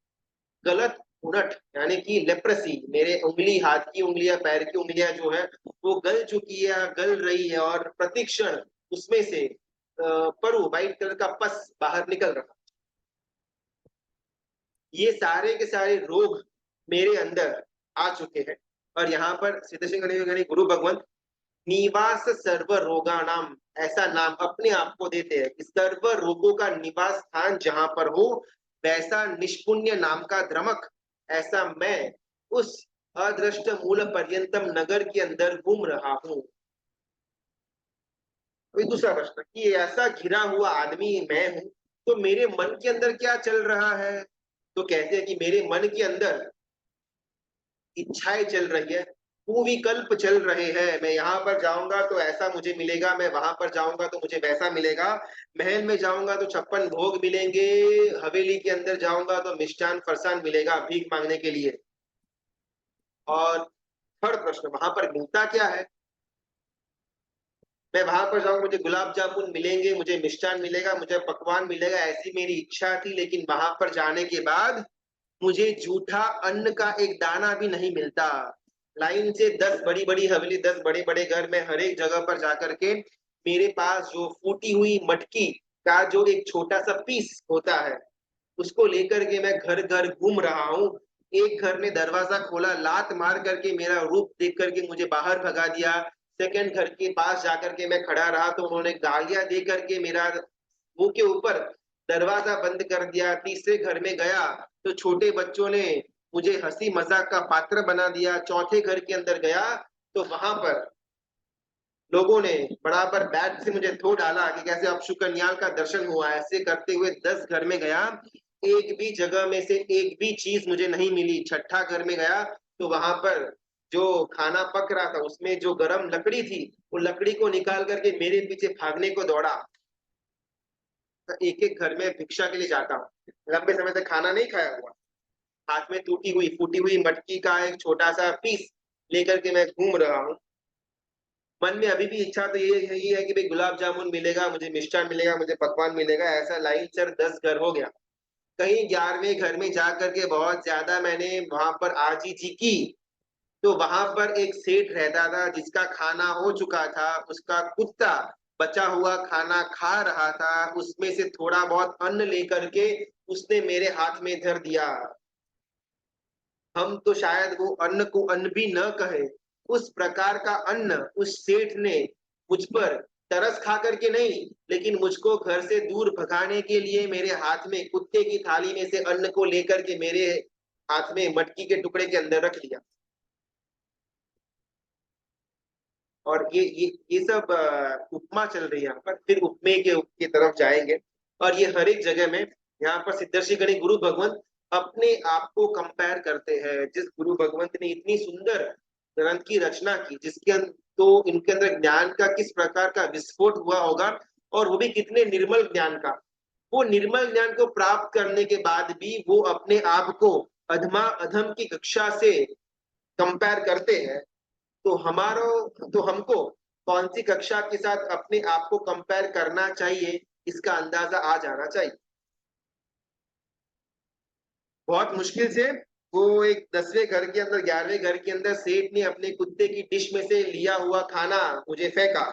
गलत उनट, यानी कि लेप्रेसी, मेरे उंगली, हाथ की उंगलियां, पैर की उंगलियां जो है वो गल चुकी है, गल रही है, और प्रतिक्षण उसमें से परु, व्हाइट कलर का पस बाहर निकल रहा। ये सारे के सारे रोग मेरे अंदर आ चुके हैं। और यहाँ पर सिद्ध सिंह गणेश गुरु भगवंत निवास सर्व रोगाणाम, ऐसा नाम अपने आप को देते हैं कि सर्व रोगों का निवास स्थान जहां पर हो, वैसा निष्पुण्य नाम का द्रमक, ऐसा मैं उस अदृष्ट मूल पर्यंतम नगर के अंदर घूम रहा हूँ। अभी दूसरा प्रश्न कि ऐसा घिरा हुआ आदमी मैं हूं, तो मेरे मन के अंदर क्या चल रहा है? तो कहते हैं कि मेरे मन के अंदर इच्छाएं चल रही है, कुविकल्प चल रहे हैं। मैं यहाँ पर जाऊंगा तो ऐसा मुझे मिलेगा, मैं वहां पर जाऊंगा तो मुझे वैसा मिलेगा, महल में जाऊंगा तो 56 भोग मिलेंगे, हवेली के अंदर जाऊंगा तो मिष्ठान फरसान मिलेगा भीख मांगने के लिए। और थर्ड प्रश्न, वहां पर मिलता क्या है? मैं वहां पर जाऊंगा, मुझे गुलाब जामुन मिलेंगे, मुझे मिष्ठान मिलेगा, मुझे पकवान मिलेगा, ऐसी मेरी इच्छा थी। लेकिन वहां पर जाने के बाद मुझे जूठा अन्न का एक दाना भी नहीं मिलता। लाइन से 10 बड़ी बड़ी हवेली, 10 बड़े बड़े घर में, हर एक जगह पर जाकर के मेरे पास जो फूटी हुई मटकी का जो एक छोटा सा पीस होता है, उसको लेकर के मैं घर घर घूम रहा हूँ। एक घर ने दरवाजा खोला, लात मार करके मेरा रूप देख करके मुझे बाहर भगा दिया। सेकंड घर के पास जाकर के मैं खड़ा रहा तो उन्होंने गालियां दे करके मेरा मुंह के ऊपर दरवाजा बंद कर दिया। तीसरे घर में गया तो छोटे बच्चों ने मुझे हंसी मजाक का पात्र बना दिया। चौथे घर के अंदर गया तो वहां पर लोगों ने बराबर बैट से मुझे धो डाला कि कैसे अब शुकन्याल का दर्शन हुआ। ऐसे करते हुए 10 घर में गया, एक भी जगह में से एक भी चीज मुझे नहीं मिली। छठा घर में गया तो वहां पर जो खाना पक रहा था उसमें जो गरम लकड़ी थी, वो लकड़ी को निकाल करके मेरे पीछे भागने को दौड़ा। एक एक घर में भिक्षा के लिए जाता हूँ, लंबे समय से खाना नहीं खाया हुआ, हाथ में टूटी हुई फूटी हुई मटकी का एक छोटा सा पीस लेकर के मैं घूम रहा हूँ। मन में अभी भी इच्छा तो ये है कि भाई गुलाब जामुन मिलेगा, मुझे मिष्ठान मिलेगा, मुझे पकवान मिलेगा। ऐसा लाइन सर 10 घर हो गया। कहीं 11वें घर में जा करके बहुत ज्यादा मैंने वहां पर आजीजी की, तो वहां पर एक सेठ रहता था जिसका खाना हो चुका था, उसका कुत्ता बचा हुआ खाना खा रहा था, उसमें से थोड़ा बहुत अन्न लेकर के उसने मेरे हाथ में धर दिया। हम तो शायद वो अन्न को अन्न भी न कहे, उस प्रकार का अन्न उस सेठ ने मुझ पर तरस खा करके नहीं, लेकिन मुझको घर से दूर भगाने के लिए मेरे हाथ में कुत्ते की थाली में से अन्न को लेकर के मेरे हाथ में मटकी के टुकड़े के अंदर रख लिया। और ये सब उपमा चल रही है यहाँ पर, फिर उपमे के तरफ जाएंगे। और ये हर एक जगह में यहाँ पर सिद्धर्षि गणि गुरु भगवंत अपने आप को कंपेयर करते हैं। जिस गुरु भगवंत ने इतनी सुंदर ग्रंथ की रचना की, तो इनके अंदर ज्ञान का किस प्रकार का विस्फोट हुआ होगा, और वो भी कितने निर्मल ज्ञान का। वो निर्मल ज्ञान को प्राप्त करने के बाद भी वो अपने आप को अधमा अधम की कक्षा से कंपेयर करते हैं। तो तो हमको कौन सी कक्षा के साथ अपने आप को कंपेयर करना चाहिए, इसका अंदाजा आ जाना चाहिए। बहुत मुश्किल से वो एक 10वें घर के अंदर, 11वें घर के अंदर सेठ ने अपने कुत्ते की डिश में से लिया हुआ खाना मुझे फेंका।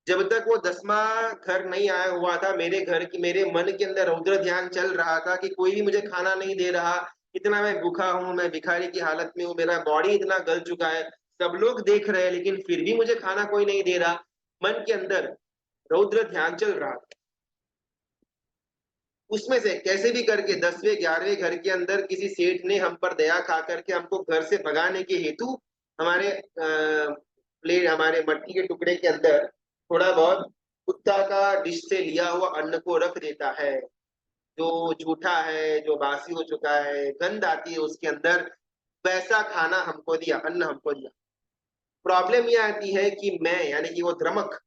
जब तक वो 10वां घर नहीं आया हुआ था, मेरे मन के अंदर रौद्र ध्यान चल रहा था कि कोई भी मुझे खाना नहीं दे रहा, इतना मैं भूखा हूं, मैं भिखारी की हालत में हूँ, मेरा बॉडी इतना गल चुका है, सब लोग देख रहे हैं लेकिन फिर भी मुझे खाना कोई नहीं दे रहा। मन के अंदर रौद्र ध्यान चल रहा था। उसमें से कैसे भी करके 10वें 11वें घर के अंदर किसी सेठ ने हम पर दया खा करके हमको घर से भगाने के हेतु हमारे प्लेट, हमारे मट्टी के टुकड़े के अंदर थोड़ा बहुत कुत्ता का डिश से लिया हुआ अन्न को रख देता है, जो झूठा है, जो बासी हो चुका है, गंध आती है उसके अंदर। वैसा खाना हमको दिया, अन्न हमको दिया। प्रॉब्लम ये आती है कि मैं, यानी कि वो द्रमक,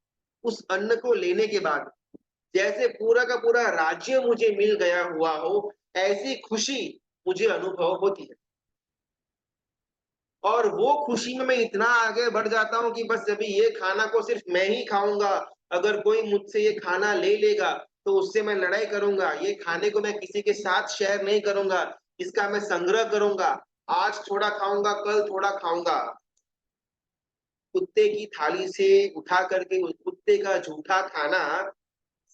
उस अन्न को लेने के बाद जैसे पूरा का पूरा राज्य मुझे मिल गया हुआ हो, ऐसी खुशी मुझे अनुभव होती है। और वो खुशी में मैं इतना आगे बढ़ जाता हूँ कि बस अभी ये खाना को सिर्फ मैं ही खाऊंगा, अगर कोई मुझसे ये खाना ले लेगा तो उससे मैं लड़ाई करूंगा, ये खाने को मैं किसी के साथ शेयर नहीं करूंगा, इसका मैं संग्रह करूंगा, आज थोड़ा खाऊंगा कल थोड़ा खाऊंगा। कुत्ते की थाली से उठा करके उस कुत्ते का जूठा खाना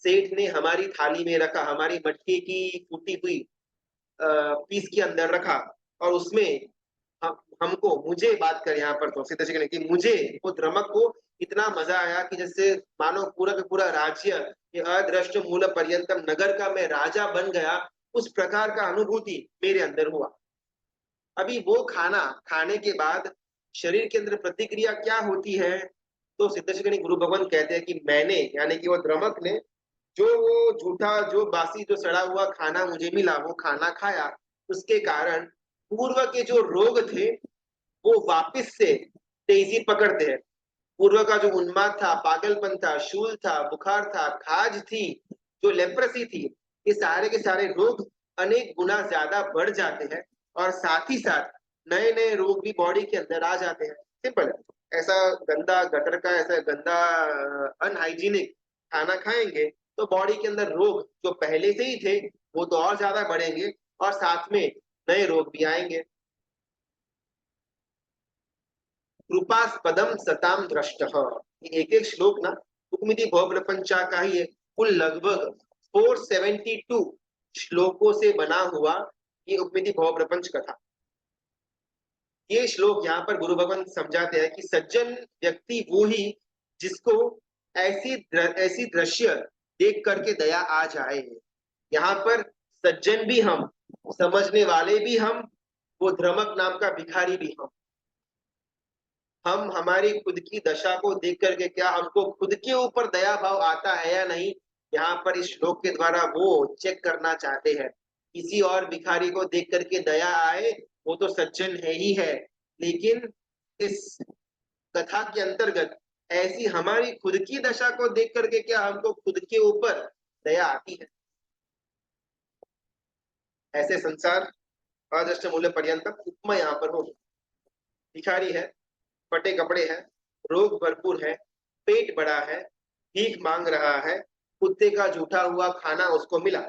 सेठ ने हमारी थाली में रखा, हमारी मटके की फूटी हुई पीस के अंदर रखा, और उसमें हमको मुझे बात कर यहाँ पर तो सीधे सीधे कि मुझे वो द्रमक को इतना मजा आया कि जैसे मानो पूरा का पूरा राज्य, ये अदृष्ट मूल पर्यंतम नगर का मैं राजा बन गया, उस प्रकार का अनुभूति मेरे अंदर हुआ। अभी वो खाना खाने के बाद शरीर के अंदर प्रतिक्रिया क्या होती है, तो सिद्धेश्वरी गुरु भगवान कहते हैं कि मैंने यानी कि वो द्रमक ने जो वो झूठा जो बासी जो सड़ा हुआ खाना मुझे मिला वो खाना खाया, उसके कारण पूर्व के जो रोग थे वो वापस से तेजी पकड़ते हैं। पूर्व का जो उन्माद था, पागलपन था, शूल था, बुखार था, खाज थी, जो लेप्रेसी थी, ये सारे के सारे रोग अनेक गुना ज्यादा बढ़ जाते हैं, और साथ ही साथ नए नए रोग भी बॉडी के अंदर आ जाते हैं। सिंपल है। ऐसा गंदा गटर का ऐसा गंदा अनहाइजीनिक खाना खाएंगे तो बॉडी के अंदर रोग जो पहले से ही थे वो तो और ज्यादा बढ़ेंगे, और साथ में नए रोग भी आएंगे। कृपास्पदम सताम दृष्ट, एक एक श्लोक ना रुक्मिणी भव प्रपंचा का ही है, कुल लगभग 472 श्लोकों से बना हुआ ये रुक्मिणी भव प्रपंच कथा। ये श्लोक यहाँ पर गुरु भगवान समझाते हैं कि सज्जन व्यक्ति वो ही जिसको ऐसी दृश्य देख करके दया आ जाए। यहाँ पर सज्जन भी हम, समझने वाले भी हम, वो ध्रमक नाम का भिखारी भी हम हमारी खुद की दशा को देख करके क्या हमको खुद के ऊपर दया भाव आता है या नहीं, यहाँ पर इस श्लोक के द्वारा वो चेक करना चाहते हैं। किसी और भिखारी को देख करके दया आए वो तो सज्जन है ही है, लेकिन इस कथा के अंतर्गत ऐसी हमारी खुद की दशा को देख करके क्या हमको खुद के ऊपर दया आती है। ऐसे संसार अदृष्ट मूल्य पर्यंतम उपमा यहाँ पर होगी। भिखारी है, फटे कपड़े हैं, रोग भरपूर है, पेट बड़ा है, भीख मांग रहा है, कुत्ते का जूठा हुआ खाना उसको मिला,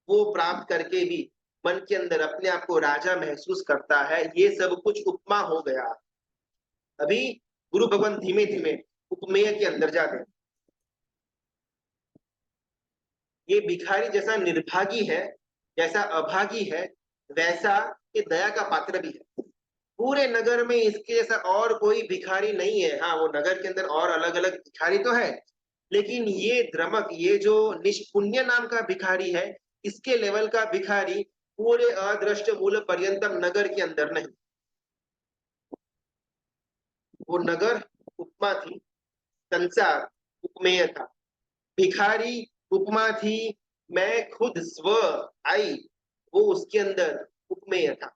वो प्राप्त करके भी मन के अंदर अपने आप को राजा महसूस करता है। ये सब कुछ उपमा हो गया। अभी गुरु भगवान धीमे धीमे उपमेय के अंदर जाते हैं। ये भिखारी जैसा निर्भागी है, जैसा अभागी है, वैसा ये दया का पात्र भी है। पूरे नगर में इसके जैसा और कोई भिखारी नहीं है। हाँ, वो नगर के अंदर और अलग अलग भिखारी तो है, लेकिन ये द्रमक, ये जो निष्पुण्य नाम का भिखारी है, इसके लेवल का भिखारी पूरे अदृष्ट मूल पर्यंतम नगर के अंदर नहीं। वो नगर उपमा थी, संसार उपमेय था, भिखारी उपमा थी, मैं खुद स्व आई वो उसके अंदर उपमेय था।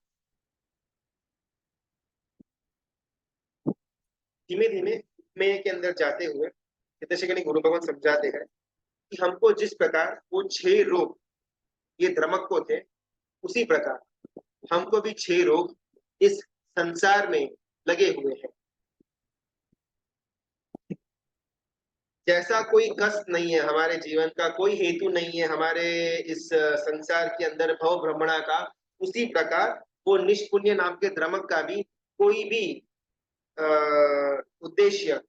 धीमे धीमे उपमेय के अंदर जाते हुए हितैषी गुरु भगवान समझाते हैं कि हमको जिस प्रकार वो 6 रोग ये द्रमक को थे, उसी प्रकार हमको भी 6 रोग इस संसार में लगे हुए हैं। जैसा कोई कष्ट नहीं है हमारे जीवन का, कोई हेतु नहीं है हमारे इस संसार के अंदर भव भ्रमणा का, उसी प्रकार वो निष्पुण्य नाम के द्रमक का भी कोई भी उद्देश्य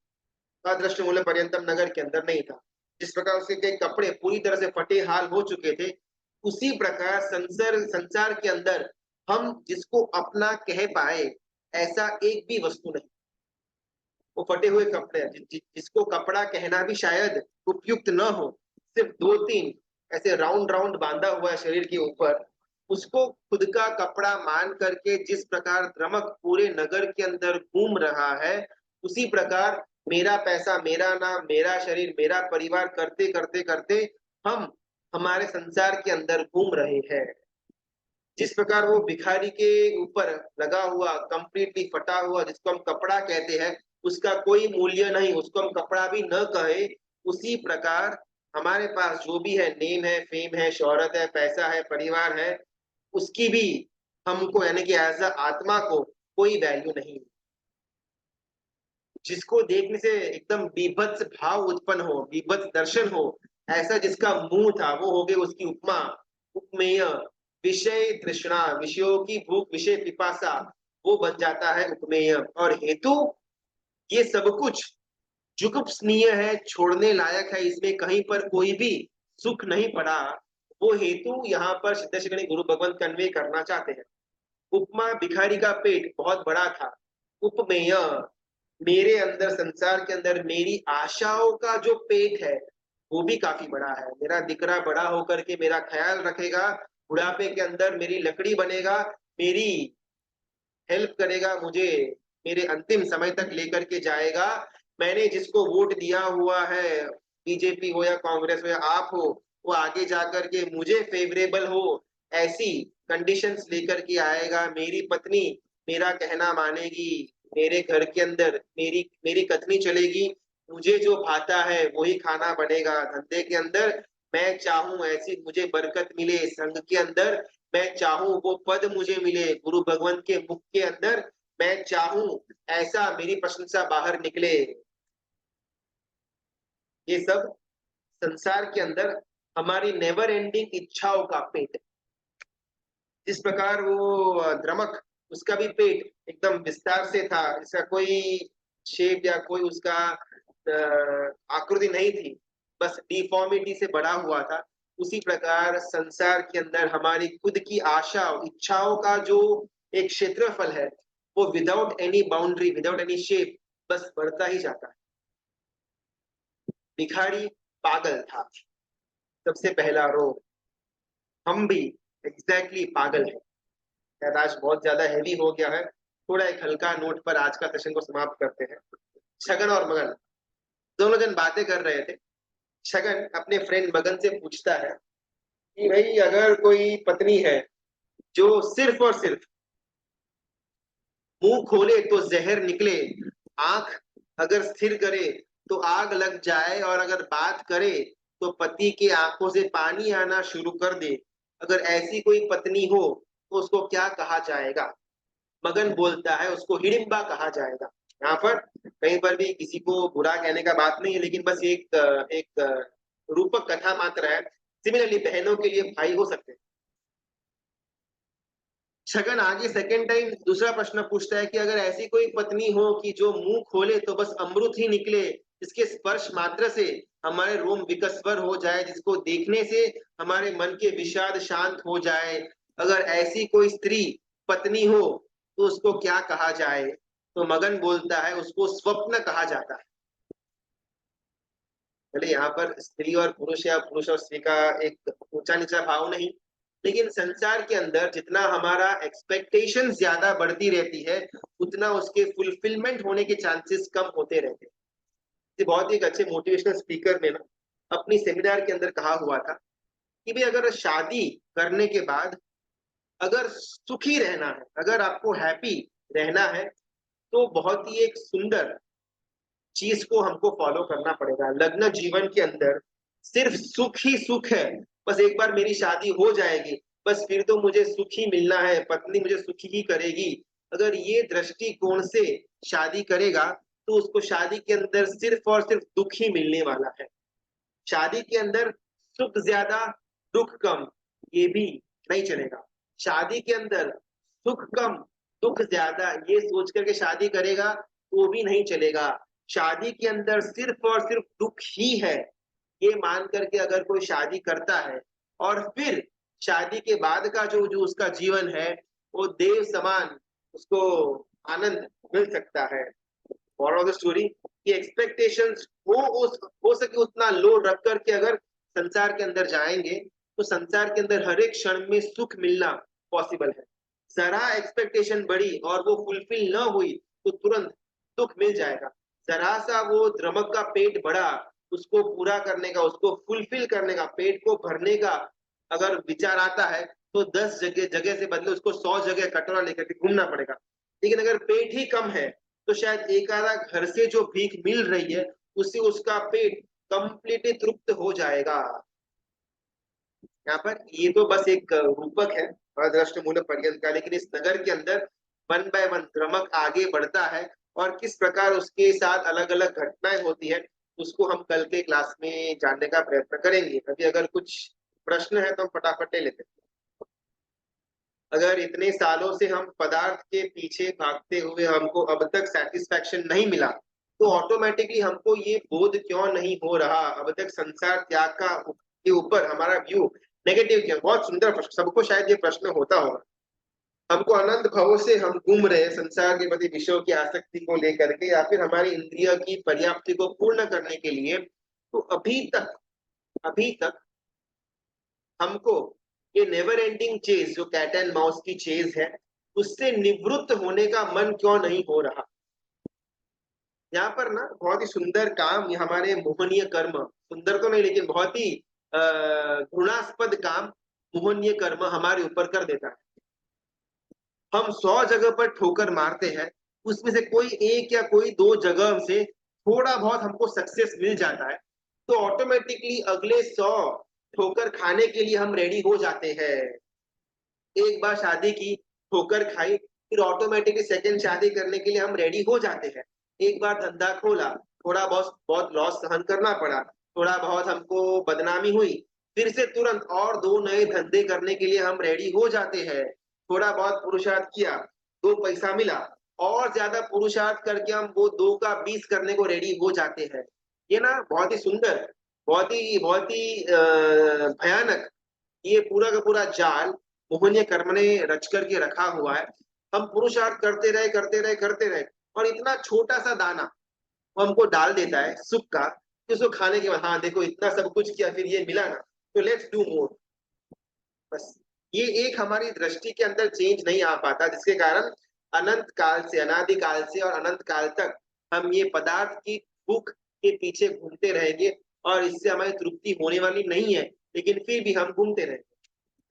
अदृष्ट मूल्य पर्यंतम नगर के अंदर नहीं था। जिस प्रकार उसके कई कपड़े पूरी तरह से फटे हाल हो चुके थे, उसी प्रकार संसार के अंदर हम जिसको अपना कह पाए ऐसा एक भी वस्तु नहीं। वो फटे हुए कपड़े जिसको कपड़ा कहना भी शायद उपयुक्त न हो, सिर्फ 2-3 ऐसे राउंड राउंड बांधा हुआ है शरीर के ऊपर, उसको खुद का कपड़ा मान करके जिस प्रकार द्रमक पूरे नगर के अंदर घूम रहा है, उसी प्रकार मेरा पैसा, मेरा नाम, मेरा शरीर, मेरा परिवार करते करते करते हम हमारे संसार के अंदर घूम रहे हैं। जिस प्रकार वो भिखारी के ऊपर लगा हुआ कंप्लीटली फटा हुआ जिसको हम कपड़ा कहते हैं, उसका कोई मूल्य नहीं, उसको हम कपड़ा भी न कहे, उसी प्रकार हमारे पास जो भी है, नेम है, फेम है, शोहरत है, पैसा है, परिवार है, उसकी भी हमको यानी कि एज अ आत्मा को कोई वैल्यू नहीं। जिसको देखने से एकदम बीभत्स भाव उत्पन्न हो, बीभत्स दर्शन हो, ऐसा जिसका मुंह था, वो हो गई उसकी उपमा। उपमेय, विषय तृष्णा, विषयों की भूख, विषय पिपासा, वो बन जाता है उपमेय। और हेतु, ये सब कुछ जुगुप्सनीय है, छोड़ने लायक है, इसमें कहीं पर कोई भी सुख नहीं पड़ा। वो हेतु यहाँ पर सिद्धेश्वरी गुरु भगवंत कन्वे करना चाहते हैं। उपमा, भिखारी का पेट बहुत बड़ा था। उपमेय, मेरे अंदर, संसार के अंदर मेरी आशाओं का जो पेट है वो भी काफी बड़ा है। मेरा दिकरा बड़ा होकर के मेरा ख्याल रखेगा, बुढ़ापे के अंदर मेरी लकड़ी बनेगा, मेरी हेल्प करेगा, मुझे मेरे अंतिम समय तक लेकर के जाएगा। मैंने जिसको वोट दिया हुआ है, बीजेपी हो या कांग्रेस हो या आप हो, वो आगे जाकर के मुझे फेवरेबल हो ऐसी कंडीशंस लेकर के आएगा। मेरी पत्नी मेरा कहना मानेगी, मेरे घर के अंदर मेरी मेरी कथनी चलेगी, मुझे जो भाता है वही खाना बनेगा। धंधे के अंदर मैं चाहूं ऐसी मुझे बरकत मिले, संघ के अंदर मैं चाहूं वो पद मुझे मिले, गुरु भगवंत के मुख के अंदर मैं चाहूं ऐसा मेरी प्रशंसा बाहर निकले। ये सब संसार के अंदर हमारी नेवर एंडिंग इच्छाओं का पेट। जिस प्रकार वो द्रमक, उसका भी पेट एकदम विस्तार से था, इसका कोई शेप या कोई उसका आकृति नहीं थी, बस डिफॉर्मिटी से बड़ा हुआ था। उसी प्रकार संसार के अंदर हमारी खुद की आशा, इच्छाओं का जो एक क्षेत्रफल है, वो without any boundary, without any shape, बस बढ़ता ही जाता है। भिखारी पागल था, सबसे पहला रोग। हम भी एग्जैक्टली पागल है। शायद आज बहुत ज्यादा हैवी हो गया है, थोड़ा एक हल्का नोट पर आज का सेशन को समाप्त करते हैं। छगन और मगन दोनों जन बातें कर रहे थे। छगन अपने फ्रेंड मगन से पूछता है कि भाई, अगर कोई पत्नी है जो सिर्फ और सिर्फ मुंह खोले तो जहर निकले, आंख अगर स्थिर करे तो आग लग जाए, और अगर बात करे तो पति के आंखों से पानी आना शुरू कर दे, अगर ऐसी कोई पत्नी हो तो उसको क्या कहा जाएगा? मगन बोलता है उसको हिडिंबा कहा जाएगा। यहाँ पर कहीं पर भी किसी को बुरा कहने का बात नहीं है, लेकिन बस एक रूपक कथा मात्र है। सिमिलरली बहनों के लिए भाई हो सकते हैं। छगन आगे सेकेंड टाइम दूसरा प्रश्न पूछता है कि अगर ऐसी कोई पत्नी हो कि जो मुंह खोले तो बस अमृत ही निकले, जिसके स्पर्श मात्र से हमारे रोम विकस्वर हो जाए, जिसको देखने से हमारे मन के विषाद शांत हो जाए, अगर ऐसी कोई स्त्री पत्नी हो तो उसको क्या कहा जाए? तो मगन बोलता है उसको स्वप्न कहा जाता है। भले यहाँ पर स्त्री और पुरुष या पुरुष और स्त्री का एक ऊंचा नीचा भाव नहीं, लेकिन संसार के अंदर जितना हमारा एक्सपेक्टेशन ज्यादा बढ़ती रहती है, उतना उसके फुलफिलमेंट होने के चांसेस कम होते रहते हैं। ये बहुत ही एक अच्छे मोटिवेशनल स्पीकर ने ना अपनी सेमिनार के अंदर कहा हुआ था कि भाई, अगर शादी करने के बाद अगर सुखी रहना है, अगर आपको हैप्पी रहना है, तो बहुत ही एक सुंदर चीज को हमको फॉलो करना पड़ेगा। लग्न जीवन के अंदर सिर्फ सुख ही सुख है, बस एक बार मेरी शादी हो जाएगी, बस फिर तो मुझे सुख ही मिलना है, पत्नी मुझे सुखी ही करेगी। अगर ये दृष्टिकोण से शादी करेगा तो उसको शादी के अंदर सिर्फ और सिर्फ दुख ही मिलने वाला है। शादी के अंदर सुख ज्यादा दुख कम, ये भी नहीं चलेगा। शादी के अंदर सुख कम दुख ज्यादा, ये सोच करके शादी करेगा वो भी नहीं चलेगा। शादी के अंदर सिर्फ और सिर्फ दुख ही है, ये मान करके अगर कोई शादी करता है, और फिर शादी के बाद का जो जो उसका जीवन है, वो देव समान उसको आनंद मिल सकता है। मोरल ऑफ द स्टोरी कि एक्सपेक्टेशंस हो सके उतना लो रख करके अगर संसार के अंदर जाएंगे, तो संसार के अंदर हर एक क्षण में सुख मिलना पॉसिबल है। जरा एक्सपेक्टेशन बढ़ी और वो फुलफिल न हुई तो तुरंत दुख मिल जाएगा। जरा सा वो द्रमक का पेट बढ़ा, उसको पूरा करने का, उसको फुलफिल करने का, पेट को भरने का अगर विचार आता है, तो 10 जगह जगह से बदले उसको 100 जगह कटोरा लेकर के घूमना पड़ेगा। लेकिन अगर पेट ही कम है, तो शायद एक आधा घर से जो भीख मिल रही है, उससे उसका पेट कंप्लीटली तृप्त हो जाएगा। यहाँ पर ये तो बस एक रूपक है, दृष्टमूलक पर्यंत का, लेकिन इस नगर के अंदर वन बाय वन क्रमक आगे बढ़ता है और किस प्रकार उसके साथ अलग अलग घटनाएं होती है, उसको हम कल के क्लास में जानने का प्रयत्न करेंगे। अभी अगर कुछ प्रश्न है तो हम फटाफट ले लेते हैं। अगर इतने सालों से हम पदार्थ के पीछे भागते हुए हमको अब तक सेटिस्फैक्शन नहीं मिला, तो ऑटोमेटिकली हमको ये बोध क्यों नहीं हो रहा अब तक संसार त्याग का के ऊपर हमारा व्यू नेगेटिव क्यों? बहुत सुंदर प्रश्न, सबको शायद ये प्रश्न होता होगा। हमको अनंत भवों से हम घूम रहे हैं संसार के प्रति विषयों की आसक्ति को लेकर के या फिर हमारी इंद्रिय की पर्याप्ति को पूर्ण करने के लिए, तो अभी तक हमको ये नेवर एंडिंग चेज जो कैट एंड माउस की चेज है उससे निवृत्त होने का मन क्यों नहीं हो रहा। यहाँ पर ना बहुत ही सुंदर काम, ये हमारे मोहनीय कर्म, सुंदर तो नहीं लेकिन बहुत ही घृणास्पद काम मोहनीय कर्म हमारे ऊपर कर देता है। हम 100 जगह पर ठोकर मारते हैं, उसमें से कोई एक या कोई दो जगह से थोड़ा बहुत हमको सक्सेस मिल जाता है, तो ऑटोमेटिकली अगले 100 ठोकर खाने के लिए हम रेडी हो जाते हैं। एक बार शादी की, ठोकर खाई, फिर ऑटोमेटिकली सेकंड शादी करने के लिए हम रेडी हो जाते हैं। एक बार धंधा खोला, थोड़ा बहुत बहुत लॉस सहन करना पड़ा, थोड़ा बहुत हमको बदनामी हुई, फिर से तुरंत और दो नए धंधे करने के लिए हम रेडी हो जाते हैं। थोड़ा बहुत पुरुषार्थ किया, दो पैसा मिला, और ज्यादा पुरुषार्थ करके हम वो 2 का 20 करने को रेडी हो जाते हैं। ये ना बहुत ही सुंदर, बहुत ही भयानक, ये पूरा का पूरा जाल मोहनीय कर्म ने रच करके रखा हुआ है। हम पुरुषार्थ करते रहे और इतना छोटा सा दाना वो हमको डाल देता है सुख का, कि उसको खाने के बाद हाँ देखो इतना सब कुछ किया फिर ये मिला ना, तो लेट्स डू मोर। बस ये एक हमारी दृष्टि के अंदर चेंज नहीं आ पाता, जिसके कारण अनंत काल से, अनादि काल से और अनंत काल तक हम ये पदार्थ की भूख के पीछे घूमते रहेंगे और इससे हमारी तृप्ति होने वाली नहीं है, लेकिन फिर भी हम घूमते रहेंगे।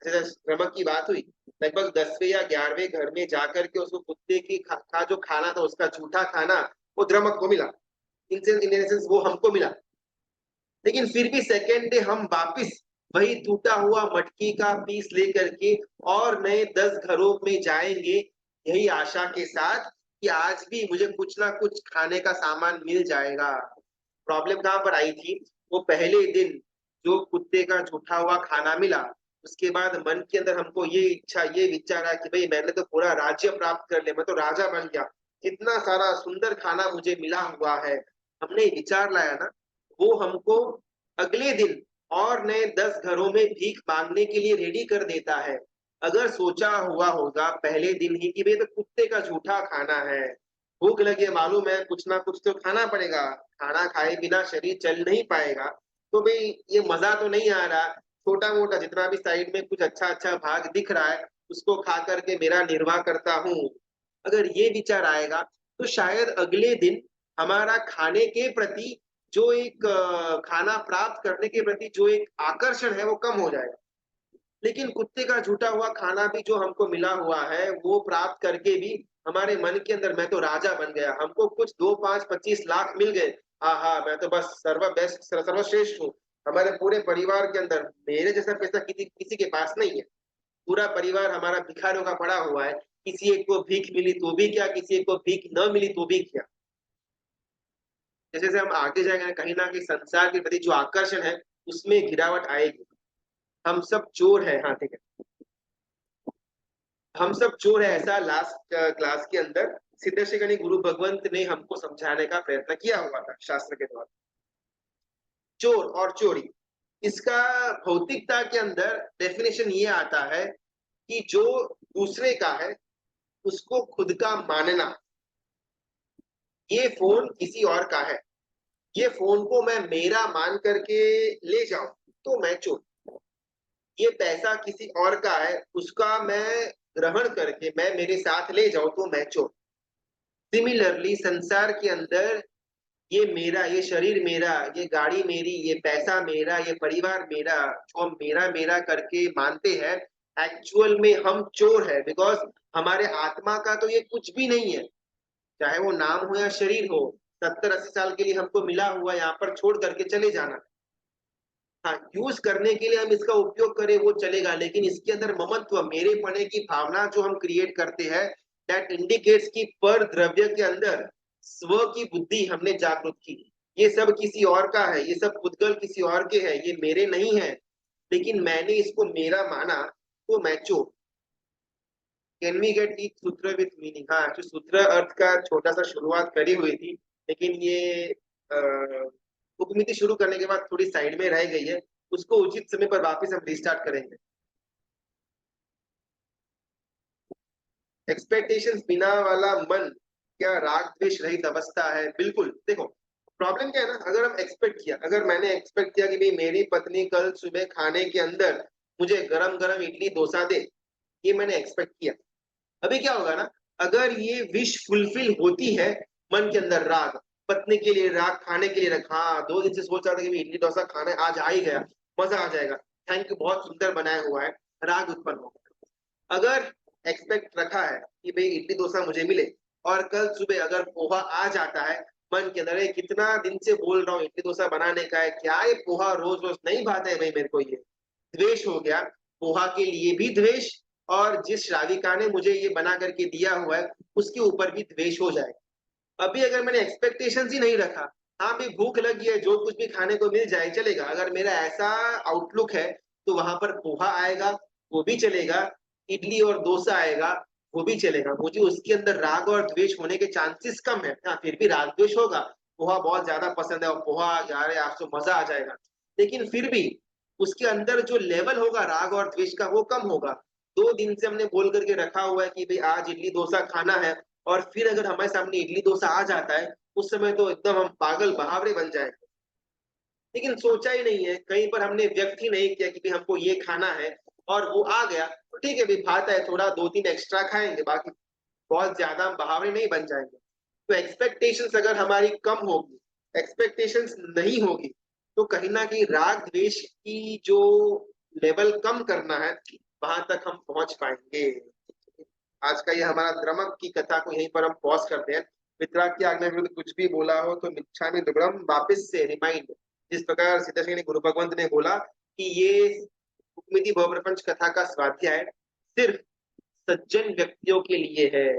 जैसे नमक की बात हुई, लगभग 10वें या 11वें घर में जाकर के उसको कुत्ते की का जो खाना था उसका झूठा खाना वो द्रमक को मिला, इन वो हमको मिला, लेकिन फिर भी सेकेंड डे हम वापिस वही टूटा हुआ मटकी का पीस लेकर के और नए 10 घरों में जाएंगे, यही आशा के साथ कि आज भी मुझे कुछ ना कुछ खाने का सामान मिल जाएगा। प्रॉब्लम कहाँ पर आई थी? वो पहले दिन जो कुत्ते का झूठा हुआ खाना मिला, उसके बाद मन के अंदर हमको ये इच्छा, ये विचार आया कि भाई मैंने तो पूरा राज्य प्राप्त कर लिया, मैं तो राजा बन गया, इतना सारा सुंदर खाना मुझे मिला हुआ है, हमने विचार लाया ना, वो हमको अगले दिन और नए 10 घरों में भीख मांगने के लिए रेडी कर देता है। अगर सोचा हुआ होगा पहले दिन ही कि भाई तो कुत्ते का झूठा खाना है, भूख लगी है, मालूम है कुछ ना कुछ तो खाना पड़ेगा, खाना खाए बिना शरीर चल नहीं पाएगा, तो भाई ये मजा तो नहीं आ रहा, छोटा मोटा जितना भी साइड में कुछ अच्छा अच्छा भाग दिख रहा है उसको खा करके मेरा निर्वाह करता हूँ, अगर ये विचार आएगा तो शायद अगले दिन हमारा खाने के प्रति जो एक खाना प्राप्त करने के प्रति जो एक आकर्षण है वो कम हो जाएगा। लेकिन कुत्ते का झूठा हुआ खाना भी जो हमको मिला हुआ है वो प्राप्त करके भी हमारे मन के अंदर मैं तो राजा बन गया, हमको कुछ 2 5 25 लाख मिल गए, हाँ हाँ मैं तो बस सर्वश्रेष्ठ हूँ, हमारे पूरे परिवार के अंदर मेरे जैसा पैसा किसी के पास नहीं है, पूरा परिवार हमारा भिखारियों का पड़ा हुआ है, किसी एक को भीख मिली तो भी क्या, किसी एक को भीख न मिली तो भी क्या। जैसे जैसे हम आगे जाएंगे कहीं ना कहीं संसार के प्रति जो आकर्षण है उसमें गिरावट आएगी। हम सब चोर है, हाँ ठीक है, हम सब चोर है, ऐसा लास्ट क्लास के अंदर सिद्धेश्वरी गुरु भगवंत ने हमको समझाने का प्रयत्न किया हुआ था शास्त्र के द्वारा। चोर और चोरी, इसका भौतिकता के अंदर डेफिनेशन ये आता है कि जो दूसरे का है उसको खुद का मानना। ये फोन किसी और का है, ये फोन को मैं मेरा मान करके ले जाऊं तो मैं चोर, ये पैसा किसी और का है उसका मैं ग्रहण करके मैं मेरे साथ ले जाऊं तो मैं चोर। सिमिलरली संसार के अंदर ये मेरा, ये शरीर मेरा, ये गाड़ी मेरी, ये पैसा मेरा, ये परिवार मेरा, जो हम मेरा मेरा करके मानते हैं, एक्चुअल में हम चोर है, बिकॉज हमारे आत्मा का तो ये कुछ भी नहीं है, चाहे वो नाम हो या शरीर हो, 70 80 साल के लिए हमको मिला हुआ यहाँ पर छोड़ करके चले जाना। हाँ यूज करने के लिए हम इसका उपयोग करें वो चलेगा, लेकिन इसके अंदर ममत्व, मेरे पने की भावना जो हम क्रिएट करते हैं दैट इंडिकेट्स कि पर द्रव्य के अंदर स्व की बुद्धि हमने जागृत की। ये सब किसी और का है, ये सब पुद्गल किसी और के है, ये मेरे नहीं है, लेकिन मैंने इसको मेरा माना तो मैं चोर। कैन वी गेट ईच सूत्र विथ मीनिंग? हाँ, जो सूत्र अर्थ का छोटा सा शुरुआत करी हुई थी, लेकिन ये उपमिति शुरू करने के बाद थोड़ी साइड में रह गई है, उसको उचित समय पर वापस हम रिस्टार्ट करेंगे। एक्सपेक्टेशंस बिना वाला मन क्या राग द्वेष रहित अवस्था है? बिल्कुल। देखो प्रॉब्लम क्या है ना, अगर हम एक्सपेक्ट किया, अगर मैंने एक्सपेक्ट किया कि भाई मेरी पत्नी कल सुबह खाने के अंदर मुझे गरम गरम इडली डोसा दे, ये मैंने एक्सपेक्ट किया। अभी क्या होगा ना, अगर ये विश फुलफिल होती है, मन के अंदर राग, पत्नी के लिए राग, खाने के लिए रखा, हाँ 2 दिन से सोच रहा था कि भाई इडली डोसा खाना है, आज आ ही गया, मजा आ जाएगा, थैंक यू बहुत सुंदर बनाया हुआ है, राग उत्पन्न हो गया। अगर एक्सपेक्ट रखा है कि भाई इडली डोसा मुझे मिले, और कल सुबह अगर पोहा आ जाता है, मन के अंदर कितना दिन से बोल रहा हूँ इडली डोसा बनाने का है, क्या ये पोहा रोज रोज नहीं भाता है भाई मेरे को, ये द्वेष हो गया। पोहा के लिए भी द्वेष, और जिस श्राविका ने मुझे ये बना करके दिया हुआ है उसके ऊपर भी द्वेष हो जाएगा। अभी अगर मैंने एक्सपेक्टेशंस ही नहीं रखा, हाँ भी भूख लगी है, जो कुछ भी खाने को मिल जाए चलेगा, अगर मेरा ऐसा आउटलुक है, तो वहां पर पोहा आएगा वो भी चलेगा, इडली और डोसा आएगा वो भी चलेगा, मुझे उसके अंदर राग और द्वेष होने के चांसेस कम है। हाँ फिर भी राग द्वेष होगा, पोहा बहुत ज्यादा पसंद है और पोहा यार आपको मजा आ जाएगा, लेकिन फिर भी उसके अंदर जो लेवल होगा राग और द्वेष का वो कम होगा। 2 दिन से हमने बोल करके रखा हुआ है कि भाई आज इडली डोसा खाना है, और फिर अगर हमारे सामने इडली डोसा आ जाता है, उस समय तो एकदम हम पागल बहावरे बन जाएंगे। लेकिन सोचा ही नहीं है, कहीं पर हमने व्यक्त ही नहीं किया कि भाई हमको ये खाना है, और वो आ गया तो ठीक है भाई, भात है थोड़ा 2-3 एक्स्ट्रा खाएंगे, बाकी बहुत ज्यादा हम बहावरे नहीं बन जाएंगे। तो एक्सपेक्टेशंस अगर हमारी कम होगी, एक्सपेक्टेशंस नहीं होगी, तो कहीं ना कहीं राग द्वेष की जो लेवल कम करना है, वहां तक हम पहुंच पाएंगे। आज का ये हमारा द्रमक की कथा को यहीं पर हम पॉज करते हैं। पितरा की आज्ञा विरुद्ध कुछ भी बोला हो तो मिच्छामि दुग्धम वापस से रिमाइंड, जिस प्रकार सीताश्री गुरु भगवंत ने बोला कि ये उपमिति भवप्रपंच कथा का स्वाध्याय सिर्फ सज्जन व्यक्तियों के लिए है।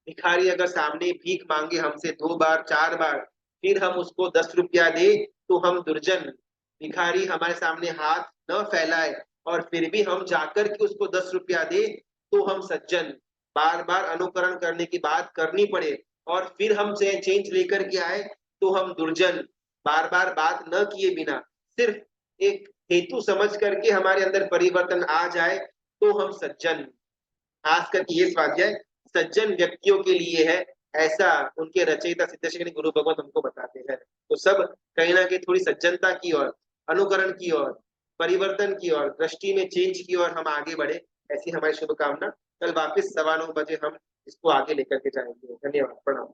भिखारी अगर सामने भीख मांगे हमसे 2 बार 4 बार, फिर हम उसको 10 रुपया दे, तो हम दुर्जन। भिखारी हमारे सामने हाथ न फैलाए और फिर भी हम जाकर के उसको 10 रुपया दे, तो हम सज्जन। बार बार अनुकरण करने की बात करनी पड़े और फिर हम चेंज लेकर के आए, तो हम दुर्जन। बार बार बात न किए बिना सिर्फ एक हेतु समझ करके हमारे अंदर परिवर्तन आ जाए, तो हम सज्जन। खास करके ये स्वाध्याय सज्जन व्यक्तियों के लिए है, ऐसा उनके रचयिता सिद्धेश्वरी गुरु भगवत हमको बताते हैं। तो सब कहीं ना कहीं थोड़ी सज्जनता की ओर, अनुकरण की ओर, परिवर्तन की ओर, दृष्टि में चेंज की ओर हम आगे बढ़े, ऐसी हमारी शुभकामना। कल वापस 9:15 बजे हम इसको आगे लेकर के जाएंगे। धन्यवाद, प्रणाम।